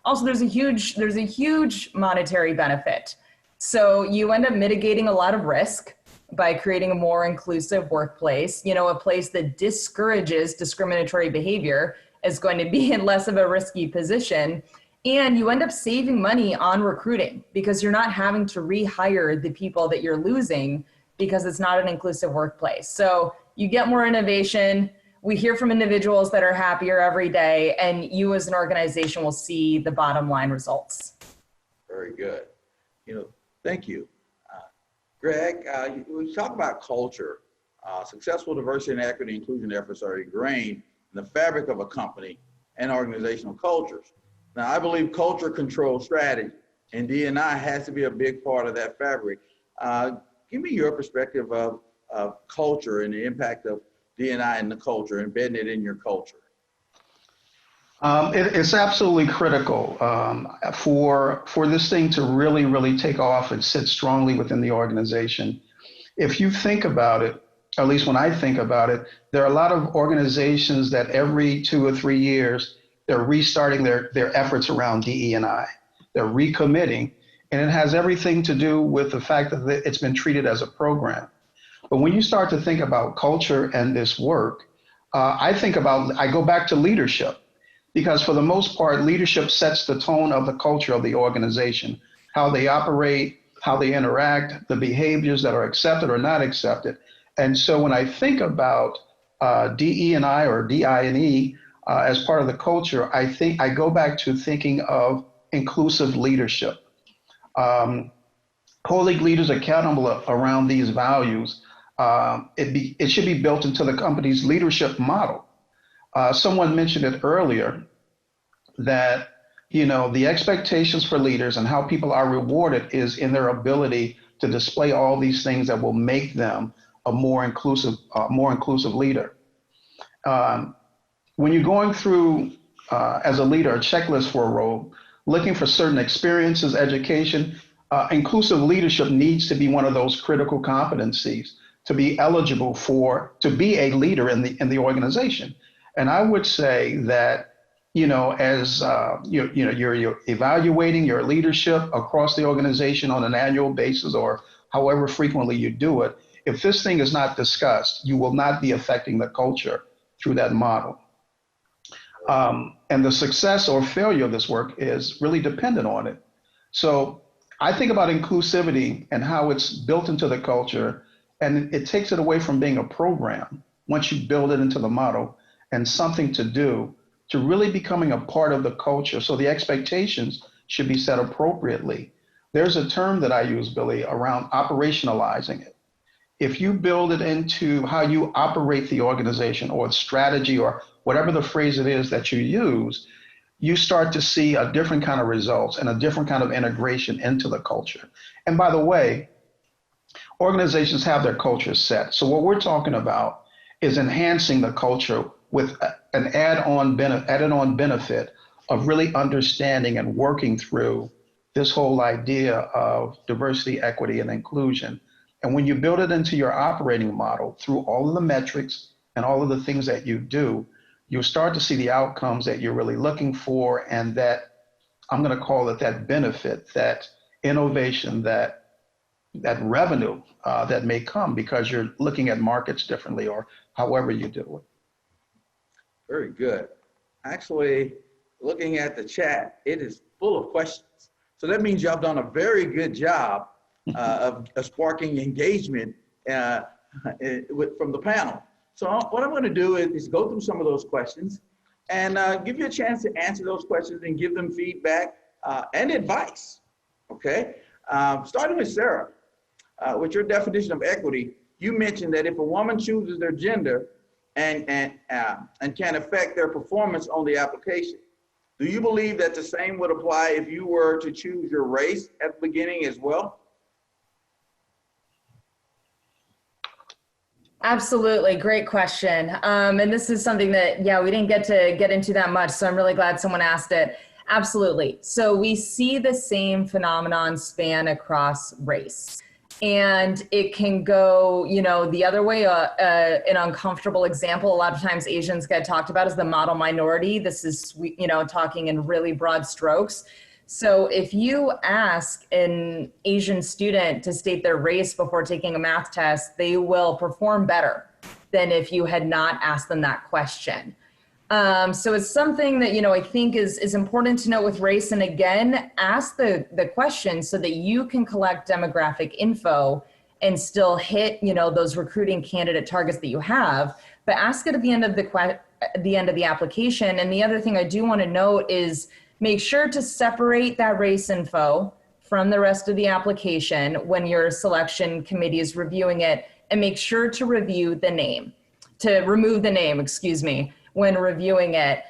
also there's a huge monetary benefit. So you end up mitigating a lot of risk by creating a more inclusive workplace. A place that discourages discriminatory behavior is going to be in less of a risky position. And you end up saving money on recruiting because you're not having to rehire the people that you're losing because it's not an inclusive workplace. So you get more innovation. we hear from individuals that are happier every day, and you as an organization will see the bottom line results. Very good. Thank you. Greg, when you talk about culture, successful diversity and equity inclusion efforts are ingrained in the fabric of a company and organizational cultures. Now, I believe culture controls strategy, and D&I has to be a big part of that fabric. Give me your perspective of culture and the impact of D&I in the culture, embedding it in your culture. It's absolutely critical for this thing to really, really take off and sit strongly within the organization. If you think about it, at least when I think about it, there are a lot of organizations that every 2 or 3 years, they're restarting their efforts around DE&I. They're recommitting, and it has everything to do with the fact that it's been treated as a program. But when you start to think about culture and this work, I go back to leadership, because for the most part, leadership sets the tone of the culture of the organization, how they operate, how they interact, the behaviors that are accepted or not accepted. And so when I think about DE&I or DI&E as part of the culture, I go back to thinking of inclusive leadership. Holding leaders accountable around these values, it should be built into the company's leadership model. Someone mentioned it earlier that the expectations for leaders and how people are rewarded is in their ability to display all these things that will make them a more inclusive leader. When you're going through as a leader a checklist for a role, looking for certain experiences, education, inclusive leadership needs to be one of those critical competencies to be eligible to be a leader in the organization. And I would say that as you're evaluating your leadership across the organization on an annual basis or however frequently you do it, if this thing is not discussed, you will not be affecting the culture through that model. And the success or failure of this work is really dependent on it. So I think about inclusivity and how it's built into the culture, and it takes it away from being a program once you build it into the model and something to do to really becoming a part of the culture. So the expectations should be set appropriately. There's a term that I use, Billy, around operationalizing it. If you build it into how you operate the organization or the strategy or whatever the phrase it is that you use, you start to see a different kind of results and a different kind of integration into the culture. And by the way, organizations have their culture set. So what we're talking about is enhancing the culture with an added-on benefit of really understanding and working through this whole idea of diversity, equity, and inclusion. And when you build it into your operating model through all of the metrics and all of the things that you do, you'll start to see the outcomes that you're really looking for, and that, I'm going to call it that benefit, that innovation, that revenue that may come because you're looking at markets differently or however you do it. Very good. Actually, looking at the chat, it is full of questions. So that means y'all done a very good job of sparking engagement from the panel. So what I'm going to do is go through some of those questions and give you a chance to answer those questions and give them feedback and advice. Okay, starting with Sarah, with your definition of equity, you mentioned that if a woman chooses their gender and can affect their performance on the application, do you believe that the same would apply if you were to choose your race at the beginning as well? Absolutely. Great question. And this is something that, we didn't get into that much. So I'm really glad someone asked it. Absolutely. So we see the same phenomenon span across race. And it can go, the other way. An uncomfortable example, a lot of times Asians get talked about as the model minority. This is, talking in really broad strokes. So if you ask an Asian student to state their race before taking a math test, they will perform better than if you had not asked them that question. So it's something that, I think is important to note with race. And again, ask the question so that you can collect demographic info and still hit, those recruiting candidate targets that you have, but ask it at the end of the application. And the other thing I do want to note is make sure to separate that race info from the rest of the application when your selection committee is reviewing it, and make sure to remove the name, when reviewing it.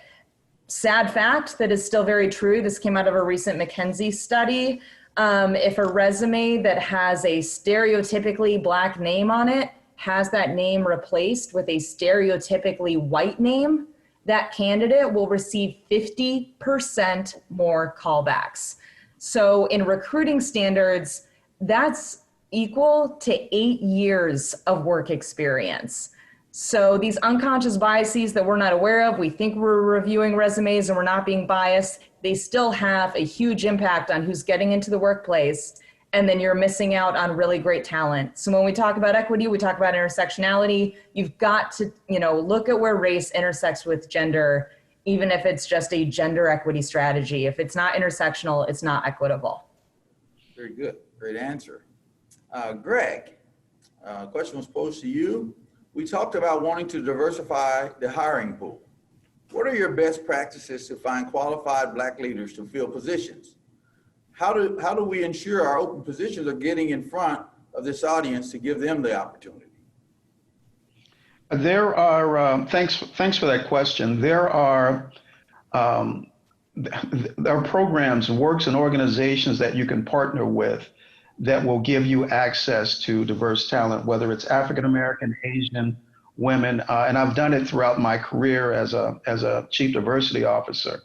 Sad fact that is still very true. This came out of a recent McKinsey study. If a resume that has a stereotypically Black name on it has that name replaced with a stereotypically white name, that candidate will receive 50% more callbacks. So in recruiting standards, that's equal to 8 years of work experience. So these unconscious biases that we're not aware of, we think we're reviewing resumes and we're not being biased, they still have a huge impact on who's getting into the workplace. And then you're missing out on really great talent. So when we talk about equity, we talk about intersectionality. You've got to, look at where race intersects with gender, even if it's just a gender equity strategy. If it's not intersectional, it's not equitable. Very good. Great answer. Greg, question was posed to you. We talked about wanting to diversify the hiring pool. What are your best practices to find qualified Black leaders to fill positions? How do we ensure our open positions are getting in front of this audience to give them the opportunity? There are, thanks for that question. There are programs, works, and organizations that you can partner with that will give you access to diverse talent, whether it's African American, Asian, women, and I've done it throughout my career as a chief diversity officer.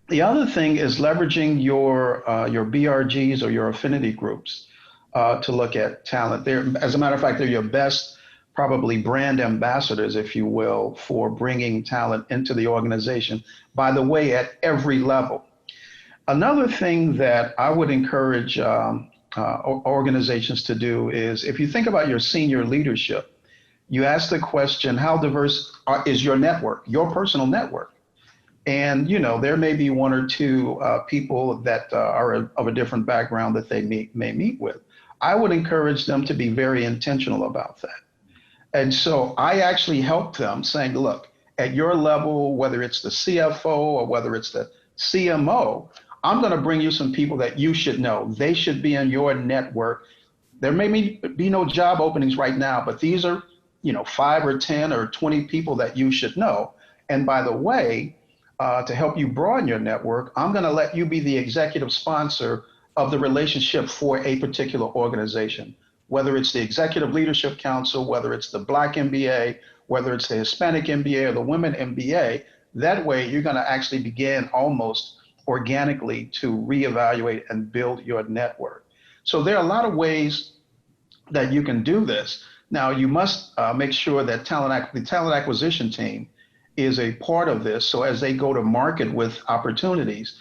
The other thing is leveraging your BRGs or your affinity groups to look at talent. As a matter of fact, they're your best, probably brand ambassadors, if you will, for bringing talent into the organization, by the way, at every level. Another thing that I would encourage organizations to do is, if you think about your senior leadership, you ask the question, how diverse is your network, your personal network? And, there may be one or two people that are of a different background that they may meet with. I would encourage them to be very intentional about that. And so I actually help them saying, look, at your level, whether it's the CFO or whether it's the CMO, I'm going to bring you some people that you should know. They should be in your network. There may be no job openings right now, but these are, 5 or 10 or 20 people that you should know. And by the way, to help you broaden your network, I'm going to let you be the executive sponsor of the relationship for a particular organization, whether it's the Executive Leadership Council, whether it's the Black MBA, whether it's the Hispanic MBA or the Women MBA. That way, you're going to actually begin almost organically to reevaluate and build your network. So there are a lot of ways that you can do this. Now, you must make sure that the talent acquisition team is a part of this. So as they go to market with opportunities,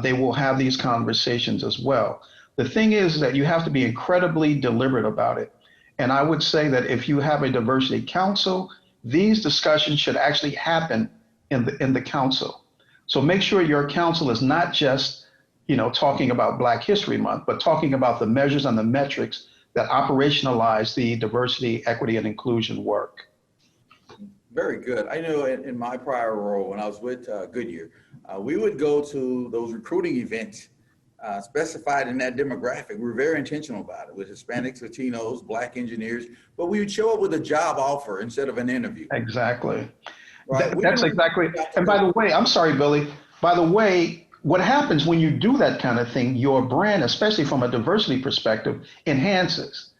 they will have these conversations as well. The thing is that you have to be incredibly deliberate about it. And I would say that if you have a diversity council, these discussions should actually happen in the council. So make sure your council is not just, talking about Black History Month, but talking about the measures and the metrics that operationalize the diversity, equity, and inclusion work. Very good. I know in my prior role, when I was with Goodyear, we would go to those recruiting events specified in that demographic. We were very intentional about it with Hispanics, Latinos, Black engineers, but we would show up with a job offer instead of an interview. Exactly. Right? That's exactly. And by the way, I'm sorry, Billy. By the way, what happens when you do that kind of thing, your brand, especially from a diversity perspective, enhances.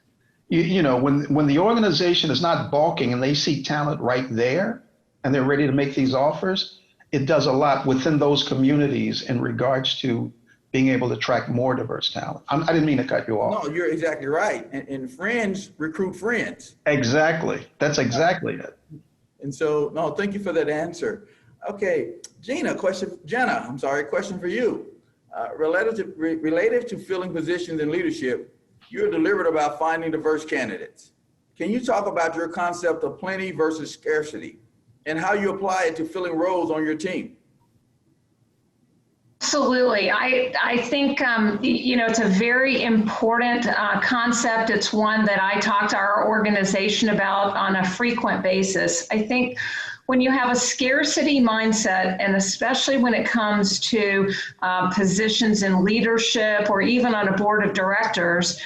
When the organization is not balking and they see talent right there and they're ready to make these offers, it does a lot within those communities in regards to being able to attract more diverse talent. I didn't mean to cut you off. No, you're exactly right. And friends recruit friends. Exactly. That's exactly it. And so, no, thank you for that answer. Okay, question for you. Related to filling positions in leadership, you're deliberate about finding diverse candidates. Can you talk about your concept of plenty versus scarcity and how you apply it to filling roles on your team? Absolutely. I think, it's a very important concept. It's one that I talk to our organization about on a frequent basis. I think when you have a scarcity mindset, and especially when it comes to positions in leadership or even on a board of directors,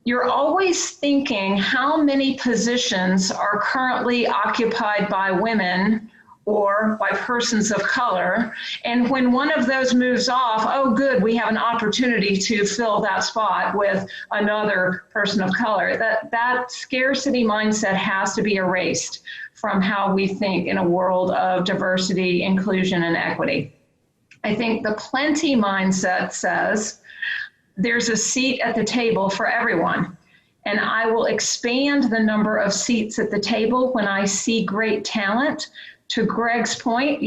you're always thinking how many positions are currently occupied by women or by persons of color. And when one of those moves off, oh, good, we have an opportunity to fill that spot with another person of color. That scarcity mindset has to be erased from how we think in a world of diversity, inclusion, and equity. I think the plenty mindset says there's a seat at the table for everyone. And I will expand the number of seats at the table when I see great talent. To Greg's point,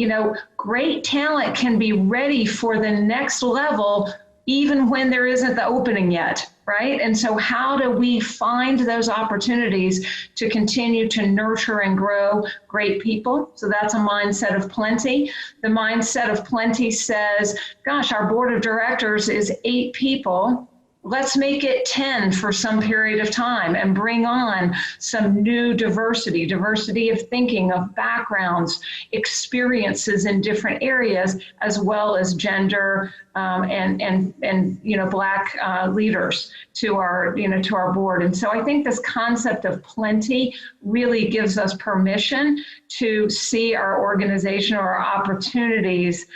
great talent can be ready for the next level even when there isn't the opening yet, right? And so how do we find those opportunities to continue to nurture and grow great people? So that's a mindset of plenty. The mindset of plenty says, gosh, our board of directors is 8 people. Let's make it 10 for some period of time and bring on some new diversity of thinking, of backgrounds, experiences in different areas, as well as gender and Black leaders to our board. And so I think this concept of plenty really gives us permission to see our organization or our opportunities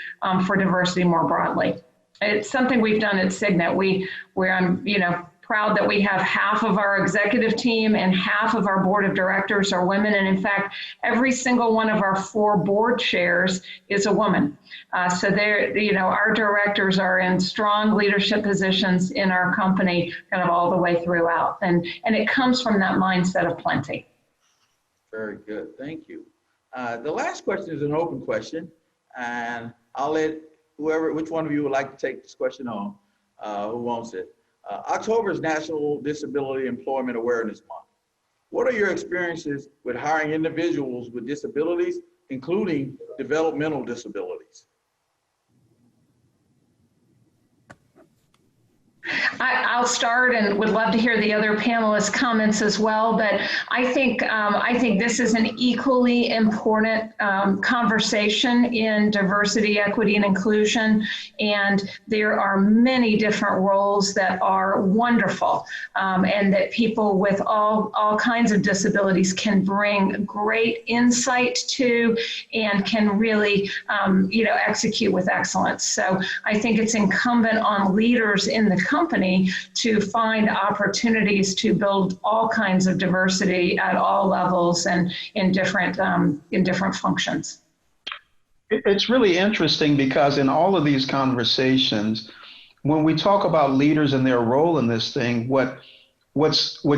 for diversity more broadly. It's something we've done at Signet. Where I'm, proud that we have half of our executive team and half of our board of directors are women. And in fact, every single one of our 4 board chairs is a woman. So our directors are in strong leadership positions in our company, kind of all the way throughout. And it comes from that mindset of plenty. Very good. Thank you. The last question is an open question, and I'll let which one of you would like to take this question on, who wants it. October is National Disability Employment Awareness Month. What are your experiences with hiring individuals with disabilities, including developmental disabilities? I'll start and would love to hear the other panelists' comments as well, but I think this is an equally important conversation in diversity, equity, and inclusion, and there are many different roles that are wonderful and that people with all kinds of disabilities can bring great insight to and can really execute with excellence. So I think it's incumbent on leaders in the company to find opportunities to build all kinds of diversity at all levels and in different functions. It's really interesting because in all of these conversations, when we talk about leaders and their role in this thing, what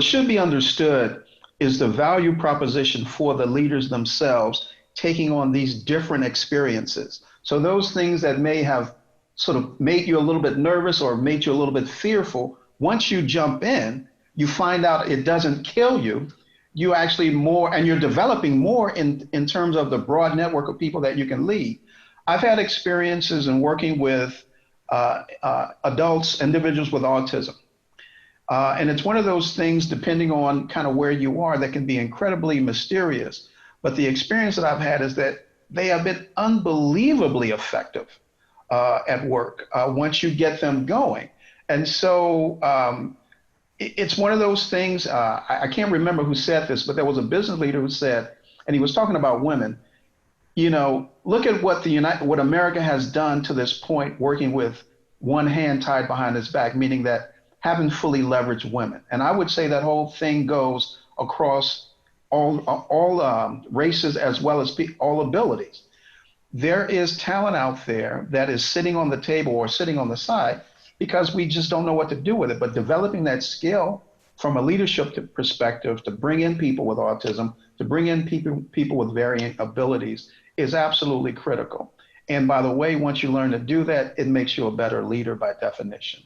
should be understood is the value proposition for the leaders themselves taking on these different experiences. So those things that may have sort of made you a little bit nervous or made you a little bit fearful, once you jump in, you find out it doesn't kill you. You actually and you're developing more in terms of the broad network of people that you can lead. I've had experiences in working with adults, individuals with autism. And it's one of those things, depending on kind of where you are, that can be incredibly mysterious. But the experience that I've had is that they have been unbelievably effective at work once you get them going. And so it's one of those things, I can't remember who said this, but there was a business leader who said, and he was talking about women, look at what America has done to this point, working with one hand tied behind its back, meaning that haven't fully leveraged women. And I would say that whole thing goes across all races as well as all abilities. There is talent out there that is sitting on the table or sitting on the side because we just don't know what to do with it. But developing that skill from a leadership perspective to bring in people with autism, to bring in people with varying abilities is absolutely critical. And by the way, once you learn to do that, it makes you a better leader by definition.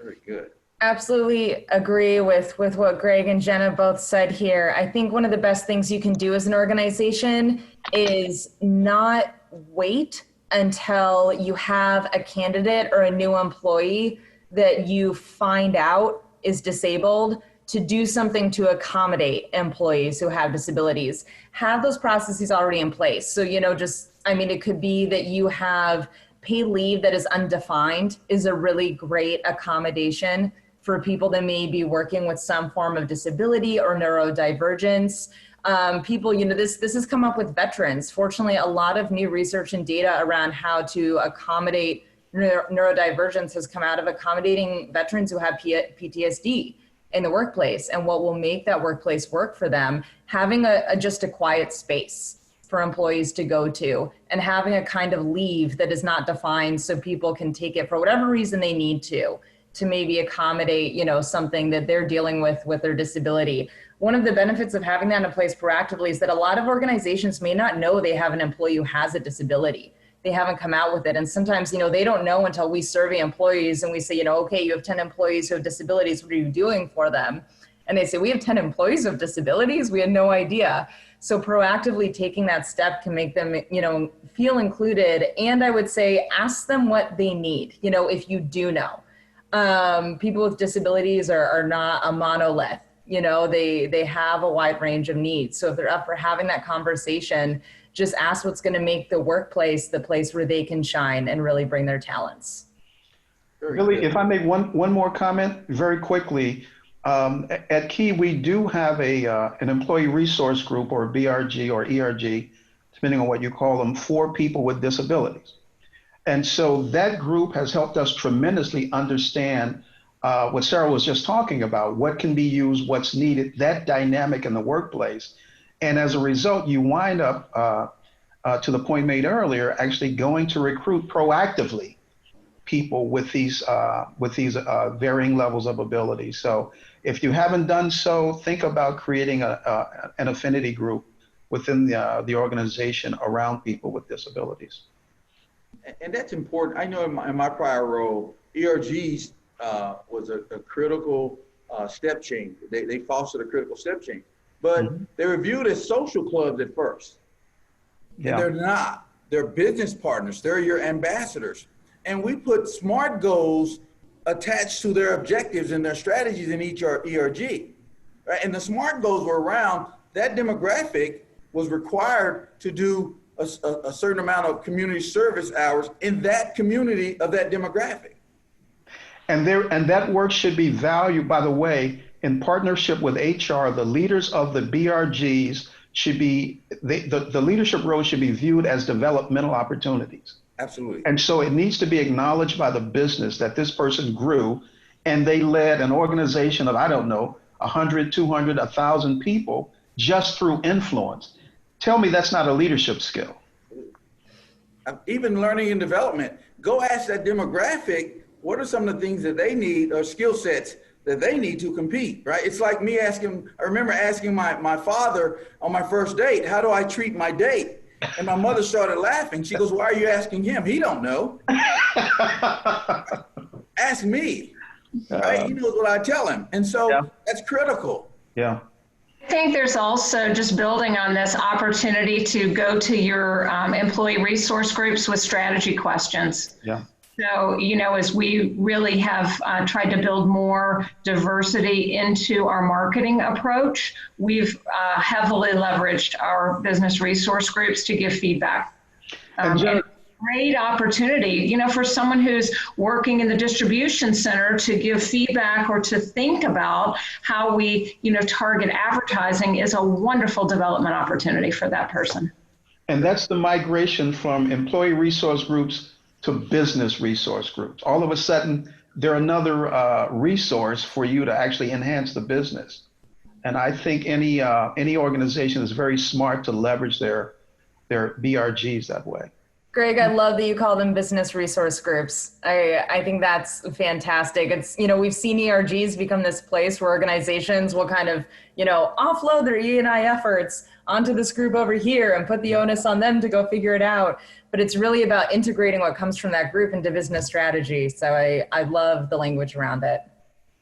Very good. Absolutely agree with what Greg and Jenna both said here. I think one of the best things you can do as an organization is not wait until you have a candidate or a new employee that you find out is disabled to do something to accommodate employees who have disabilities. Have those processes already in place. So, it could be that you have paid leave that is undefined is a really great accommodation for people that may be working with some form of disability or neurodivergence. This has come up with veterans. Fortunately, a lot of new research and data around how to accommodate neurodivergence has come out of accommodating veterans who have PTSD in the workplace, and what will make that workplace work for them, having just a quiet space for employees to go to, and having a kind of leave that is not defined so people can take it for whatever reason they need to maybe accommodate, something that they're dealing with their disability. One of the benefits of having that in place proactively is that a lot of organizations may not know they have an employee who has a disability. They haven't come out with it. And sometimes, they don't know until we survey employees and we say, okay, you have 10 employees who have disabilities. What are you doing for them? And they say, we have 10 employees who have disabilities. We had no idea. So proactively taking that step can make them, feel included. And I would say, ask them what they need, if you do know. People with disabilities are not a monolith. They have a wide range of needs. So if they're up for having that conversation, just ask what's going to make the workplace the place where they can shine and really bring their talents. Billy, if I make one more comment very quickly, at Key, we do have an employee resource group, or BRG or ERG, depending on what you call them, for people with disabilities. And so that group has helped us tremendously understand what Sarah was just talking about, what can be used, what's needed, that dynamic in the workplace. And as a result, you wind up, to the point made earlier, actually going to recruit proactively people with these varying levels of ability. So if you haven't done so, think about creating an affinity group within the organization around people with disabilities. And that's important. I know in my prior role, ERGs was a critical step change. They fostered a critical step change. But they were viewed as social clubs at first. Yeah. And they're not. They're business partners. They're your ambassadors. And we put SMART goals attached to their objectives and their strategies in each ERG. Right? And the SMART goals were around that demographic was required to do a certain amount of community service hours in that community of that demographic. And that work should be valued, by the way, in partnership with HR. The leaders of the BRGs should be, the leadership role should be viewed as developmental opportunities. Absolutely. And so it needs to be acknowledged by the business that this person grew and they led an organization of, 100, 200, 1,000 people just through influence. Tell me that's not a leadership skill. Even learning and development, go ask that demographic, what are some of the things that they need or skill sets that they need to compete, right? It's like me I remember asking my father on my first date, how do I treat my date? And my mother started laughing. She goes, why are you asking him? He don't know. Ask me, right? He knows what I tell him. And so that's critical. Yeah. I think there's also, just building on this, opportunity to go to your employee resource groups with strategy questions. Yeah. So, as we really have tried to build more diversity into our marketing approach, we've heavily leveraged our business resource groups to give feedback. And great opportunity, for someone who's working in the distribution center to give feedback or to think about how we, target advertising is a wonderful development opportunity for that person. And that's the migration from employee resource groups to business resource groups. All of a sudden, they're another resource for you to actually enhance the business. And I think any organization is very smart to leverage their BRGs that way. Greg, I love that you call them business resource groups. I think that's fantastic. It's, we've seen ERGs become this place where organizations will kind of, offload their E&I efforts onto this group over here and put the onus on them to go figure it out. But it's really about integrating what comes from that group into business strategy. So I love the language around it.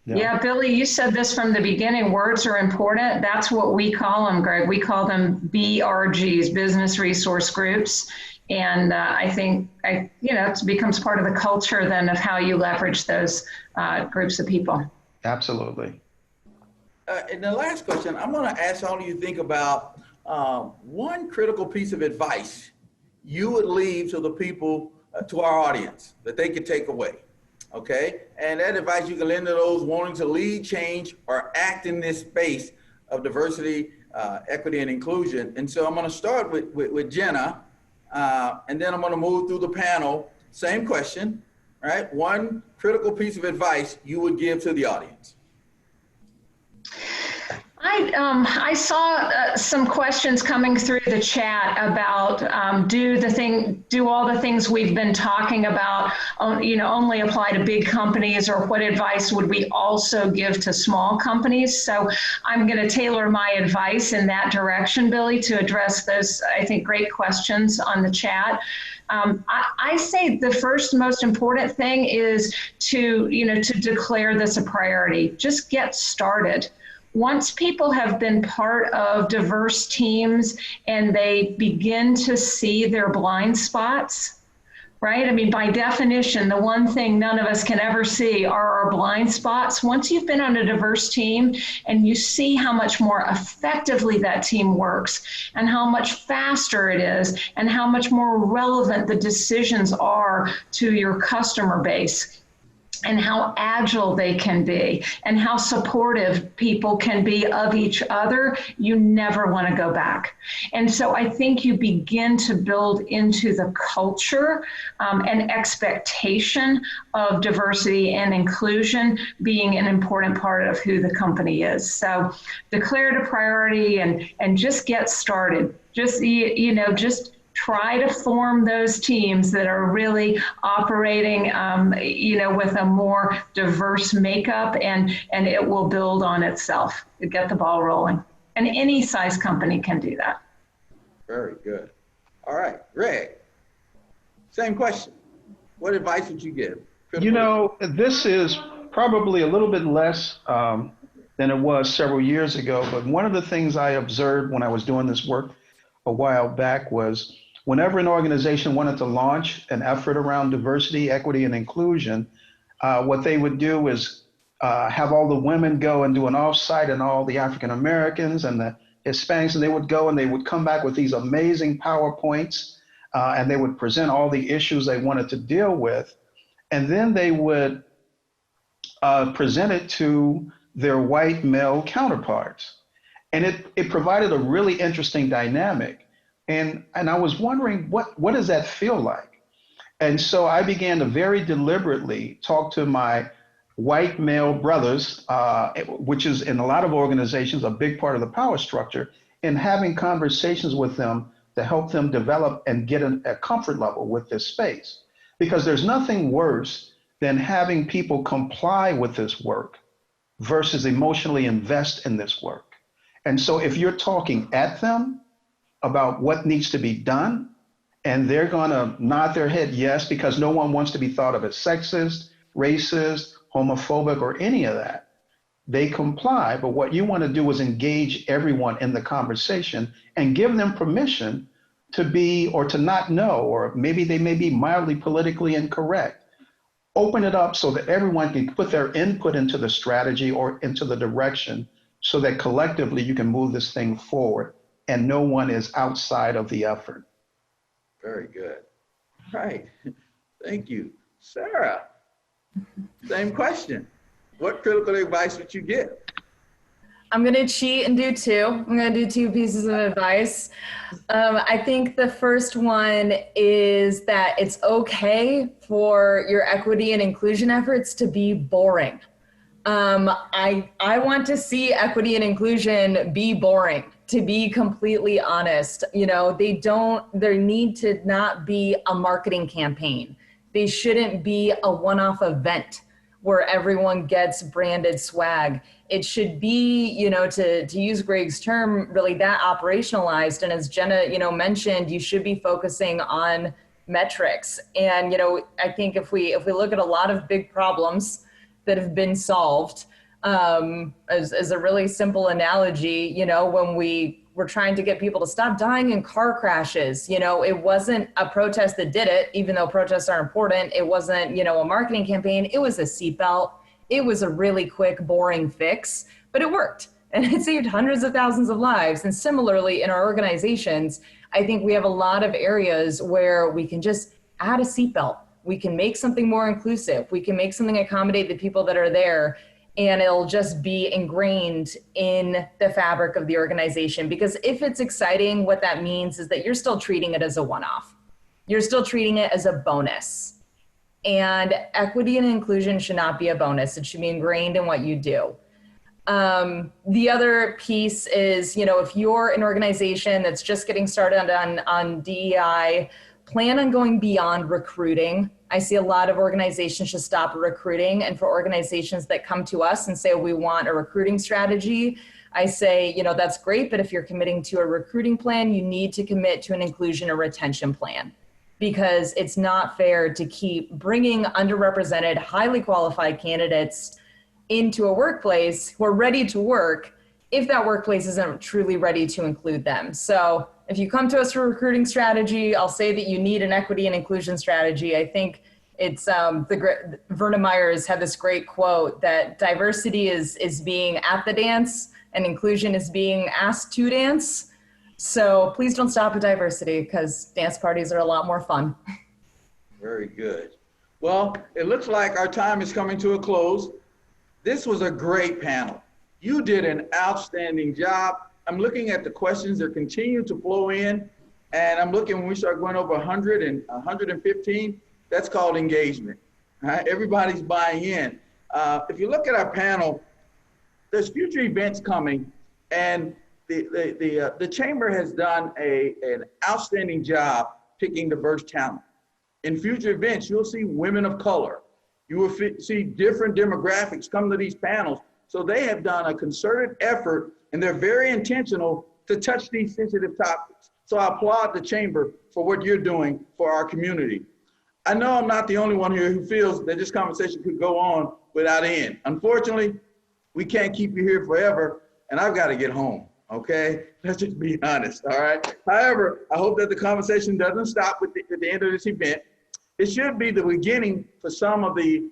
Yeah, Billy, you said this from the beginning, words are important. That's what we call them, Greg. We call them BRGs, business resource groups. And I think, it becomes part of the culture then of how you leverage those groups of people. Absolutely. And the last question, I'm going to ask all of you to think about one critical piece of advice you would leave to the people, to our audience, that they could take away. Okay? And that advice you can lend to those wanting to lead change or act in this space of diversity, equity, and inclusion. And so I'm going to start with Jenna, and then I'm going to move through the panel. Same question, right? One critical piece of advice you would give to the audience. I saw some questions coming through the chat about do all the things we've been talking about, only apply to big companies, or what advice would we also give to small companies? So I'm going to tailor my advice in that direction, Billy, to address those, I think, great questions on the chat. I say the first most important thing is to declare this a priority. Just get started. Once people have been part of diverse teams and they begin to see their blind spots, right? I mean, by definition, the one thing none of us can ever see are our blind spots. Once you've been on a diverse team and you see how much more effectively that team works and how much faster it is and how much more relevant the decisions are to your customer base, and how agile they can be, and how supportive people can be of each other, you never want to go back. And so I think you begin to build into the culture and expectation of diversity and inclusion being an important part of who the company is. So declare it a priority and just get started. Just try to form those teams that are really operating, with a more diverse makeup, and it will build on itself to get the ball rolling. And any size company can do that. Very good. All right, Greg, same question. What advice would you give? This is probably a little bit less than it was several years ago, but one of the things I observed when I was doing this work a while back was whenever an organization wanted to launch an effort around diversity, equity, and inclusion, what they would do is have all the women go and do an offsite, and all the African Americans and the Hispanics, and they would go and they would come back with these amazing PowerPoints, and they would present all the issues they wanted to deal with. And then they would present it to their white male counterparts. And it provided a really interesting dynamic. And I was wondering, what does that feel like? And so I began to very deliberately talk to my white male brothers, which is in a lot of organizations a big part of the power structure, and having conversations with them to help them develop and get a comfort level with this space. Because there's nothing worse than having people comply with this work versus emotionally invest in this work. And so if you're talking at them about what needs to be done, and they're gonna nod their head yes, because no one wants to be thought of as sexist, racist, homophobic, or any of that, they comply. But what you want to do is engage everyone in the conversation and give them permission to be or to not know, or maybe they may be mildly politically incorrect. Open it up so that everyone can put their input into the strategy or into the direction, so that collectively you can move this thing forward and no one is outside of the effort. Very good. All right. Thank you. Sarah, same question. What critical advice would you give? I'm going to cheat and do two. I'm going to do two pieces of advice. I think the first one is that it's okay for your equity and inclusion efforts to be boring. I want to see equity and inclusion be boring, to be completely honest. There need to not be a marketing campaign. They shouldn't be a one-off event where everyone gets branded swag. It should be, to use Greg's term, really that operationalized. And as Jenna, mentioned, you should be focusing on metrics. And, I think if we look at a lot of big problems that have been solved, as a really simple analogy, when we were trying to get people to stop dying in car crashes. You know, it wasn't a protest that did it, even though protests are important. It wasn't, you know, a marketing campaign. It was a seatbelt. It was a really quick, boring fix, but it worked. And it saved hundreds of thousands of lives. And similarly, in our organizations, I think we have a lot of areas where we can just add a seatbelt. We can make something more inclusive. We can make something accommodate the people that are there, and it'll just be ingrained in the fabric of the organization. Because if it's exciting, what that means is that you're still treating it as a one-off. You're still treating it as a bonus. And equity and inclusion should not be a bonus. It should be ingrained in what you do. The other piece is, you know, if you're an organization that's just getting started on DEI, plan on going beyond recruiting. I see a lot of organizations just stop recruiting. And for organizations that come to us and say, we want a recruiting strategy, I say, you know, that's great, but if you're committing to a recruiting plan, you need to commit to an inclusion or retention plan, because it's not fair to keep bringing underrepresented, highly qualified candidates into a workplace who are ready to work if that workplace isn't truly ready to include them. So if you come to us for a recruiting strategy, I'll say that you need an equity and inclusion strategy. I think it's Verna Myers had this great quote that diversity is being at the dance and inclusion is being asked to dance. So please don't stop at diversity, because dance parties are a lot more fun. Very good. Well, it looks like our time is coming to a close. This was a great panel. You did an outstanding job. I'm looking at the questions that continue to flow in, and I'm looking, when we start going over 100 and 115, that's called engagement. Right? Everybody's buying in. If you look at our panel, there's future events coming, and the Chamber has done an outstanding job picking diverse talent. In future events, you'll see women of color. You will see different demographics come to these panels. So they have done a concerted effort, and they're very intentional to touch these sensitive topics. So I applaud the Chamber for what you're doing for our community. I know I'm not the only one here who feels that this conversation could go on without end. Unfortunately, we can't keep you here forever, and I've got to get home, okay? Let's just be honest, all right? However, I hope that the conversation doesn't stop at the end of this event. It should be the beginning for some of the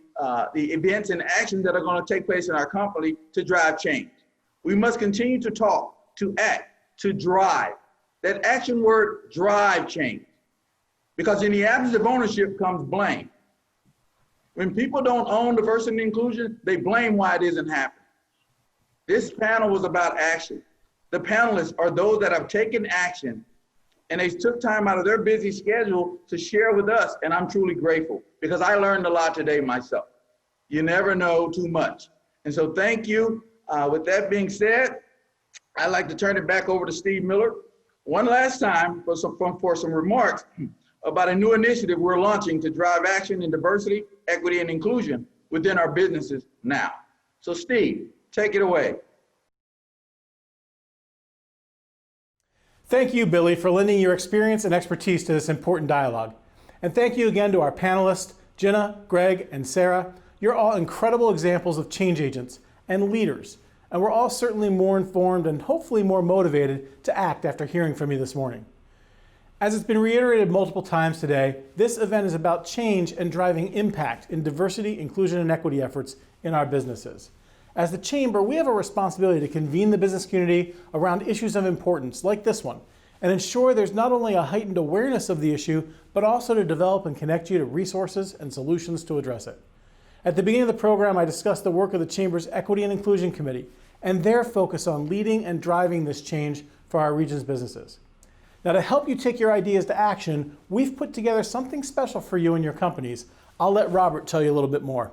events and actions that are going to take place in our company to drive change. We must continue to talk, to act, to drive. That action word, drive change. Because in the absence of ownership comes blame. When people don't own diversity and inclusion, they blame why it isn't happening. This panel was about action. The panelists are those that have taken action, and they took time out of their busy schedule to share with us, and I'm truly grateful, because I learned a lot today myself. You never know too much. And so thank you. With that being said, I'd like to turn it back over to Steve Miller one last time for some remarks about a new initiative we're launching to drive action in diversity, equity, and inclusion within our businesses now. So Steve, take it away. Thank you, Billy, for lending your experience and expertise to this important dialogue. And thank you again to our panelists, Jenna, Greg, and Sarah. You're all incredible examples of change agents and leaders, and we're all certainly more informed and hopefully more motivated to act after hearing from you this morning. As it's been reiterated multiple times today, this event is about change and driving impact in diversity, inclusion, and equity efforts in our businesses. As the Chamber, we have a responsibility to convene the business community around issues of importance like this one, and ensure there's not only a heightened awareness of the issue, but also to develop and connect you to resources and solutions to address it. At the beginning of the program, I discussed the work of the Chamber's Equity and Inclusion Committee and their focus on leading and driving this change for our region's businesses. Now, to help you take your ideas to action, we've put together something special for you and your companies. I'll let Robert tell you a little bit more.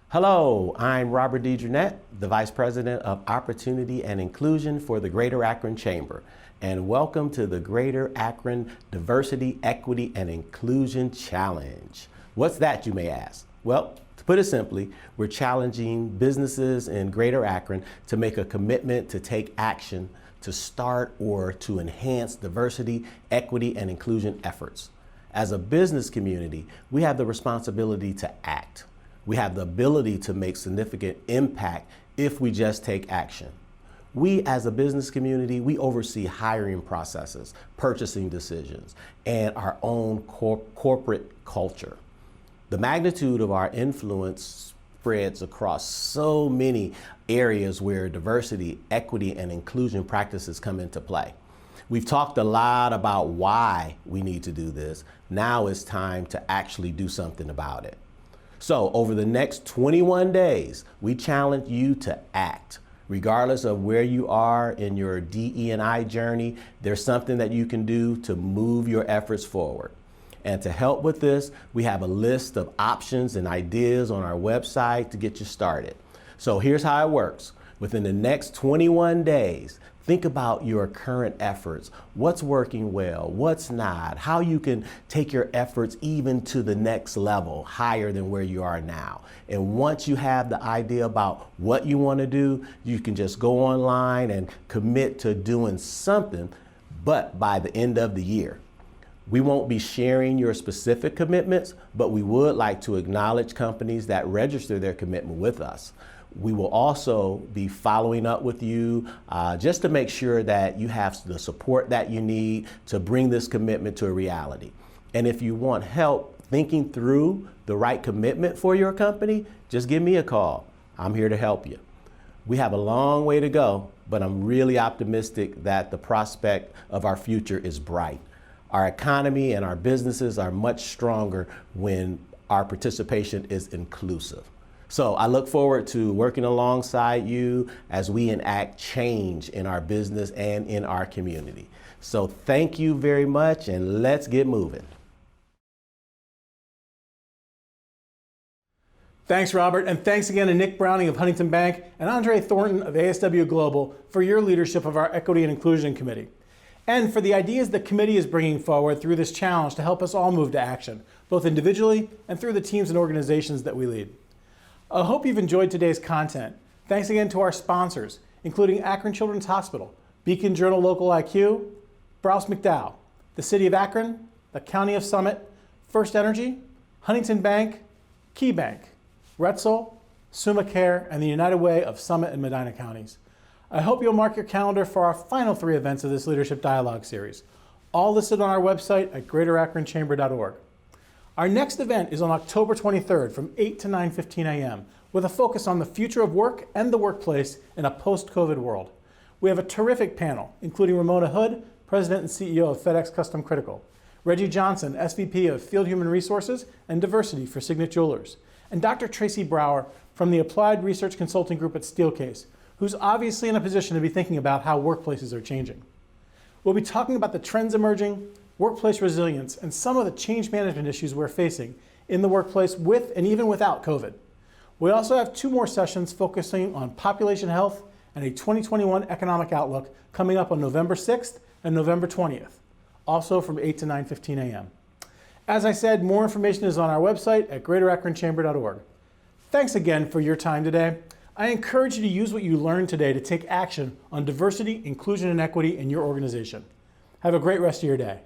Hello, I'm Robert DeJarnette, the Vice President of Opportunity and Inclusion for the Greater Akron Chamber, and welcome to the Greater Akron Diversity, Equity, and Inclusion Challenge. What's that, you may ask? Well, to put it simply, we're challenging businesses in Greater Akron to make a commitment to take action to start or to enhance diversity, equity, and inclusion efforts. As a business community, we have the responsibility to act. We have the ability to make significant impact if we just take action. We as a business community, we oversee hiring processes, purchasing decisions, and our own corporate culture. The magnitude of our influence spreads across so many areas where diversity, equity, and inclusion practices come into play. We've talked a lot about why we need to do this. Now it's time to actually do something about it. So over the next 21 days, we challenge you to act. Regardless of where you are in your DE&I journey, there's something that you can do to move your efforts forward. And to help with this, we have a list of options and ideas on our website to get you started. So here's how it works. Within the next 21 days, think about your current efforts. What's working well, what's not, how you can take your efforts even to the next level, higher than where you are now. And once you have the idea about what you want to do, you can just go online and commit to doing something, but by the end of the year. We won't be sharing your specific commitments, but we would like to acknowledge companies that register their commitment with us. We will also be following up with you just to make sure that you have the support that you need to bring this commitment to a reality. And if you want help thinking through the right commitment for your company, just give me a call. I'm here to help you. We have a long way to go, but I'm really optimistic that the prospect of our future is bright. Our economy and our businesses are much stronger when our participation is inclusive. So I look forward to working alongside you as we enact change in our business and in our community. So thank you very much, and let's get moving. Thanks, Robert, and thanks again to Nick Browning of Huntington Bank and Andre Thornton of ASW Global for your leadership of our Equity and Inclusion Committee, and for the ideas the committee is bringing forward through this challenge to help us all move to action, both individually and through the teams and organizations that we lead. I hope you've enjoyed today's content. Thanks again to our sponsors, including Akron Children's Hospital, Beacon Journal Local IQ, Browse McDowell, the City of Akron, the County of Summit, First Energy, Huntington Bank, Key Bank, Retzel, Summa Care, and the United Way of Summit and Medina counties. I hope you'll mark your calendar for our final 3 events of this Leadership Dialogue series, all listed on our website at greaterakronchamber.org. Our next event is on October 23rd from 8 to 9:15 a.m. with a focus on the future of work and the workplace in a post-COVID world. We have a terrific panel, including Ramona Hood, President and CEO of FedEx Custom Critical, Reggie Johnson, SVP of Field Human Resources and Diversity for Signet Jewelers, and Dr. Tracy Brower from the Applied Research Consulting Group at Steelcase, who's obviously in a position to be thinking about how workplaces are changing. We'll be talking about the trends emerging, workplace resilience, and some of the change management issues we're facing in the workplace with and even without COVID. We also have 2 more sessions focusing on population health and a 2021 economic outlook coming up on November 6th and November 20th, also from 8 to 9:15 a.m. As I said, more information is on our website at greaterakronchamber.org. Thanks again for your time today. I encourage you to use what you learned today to take action on diversity, inclusion, and equity in your organization. Have a great rest of your day.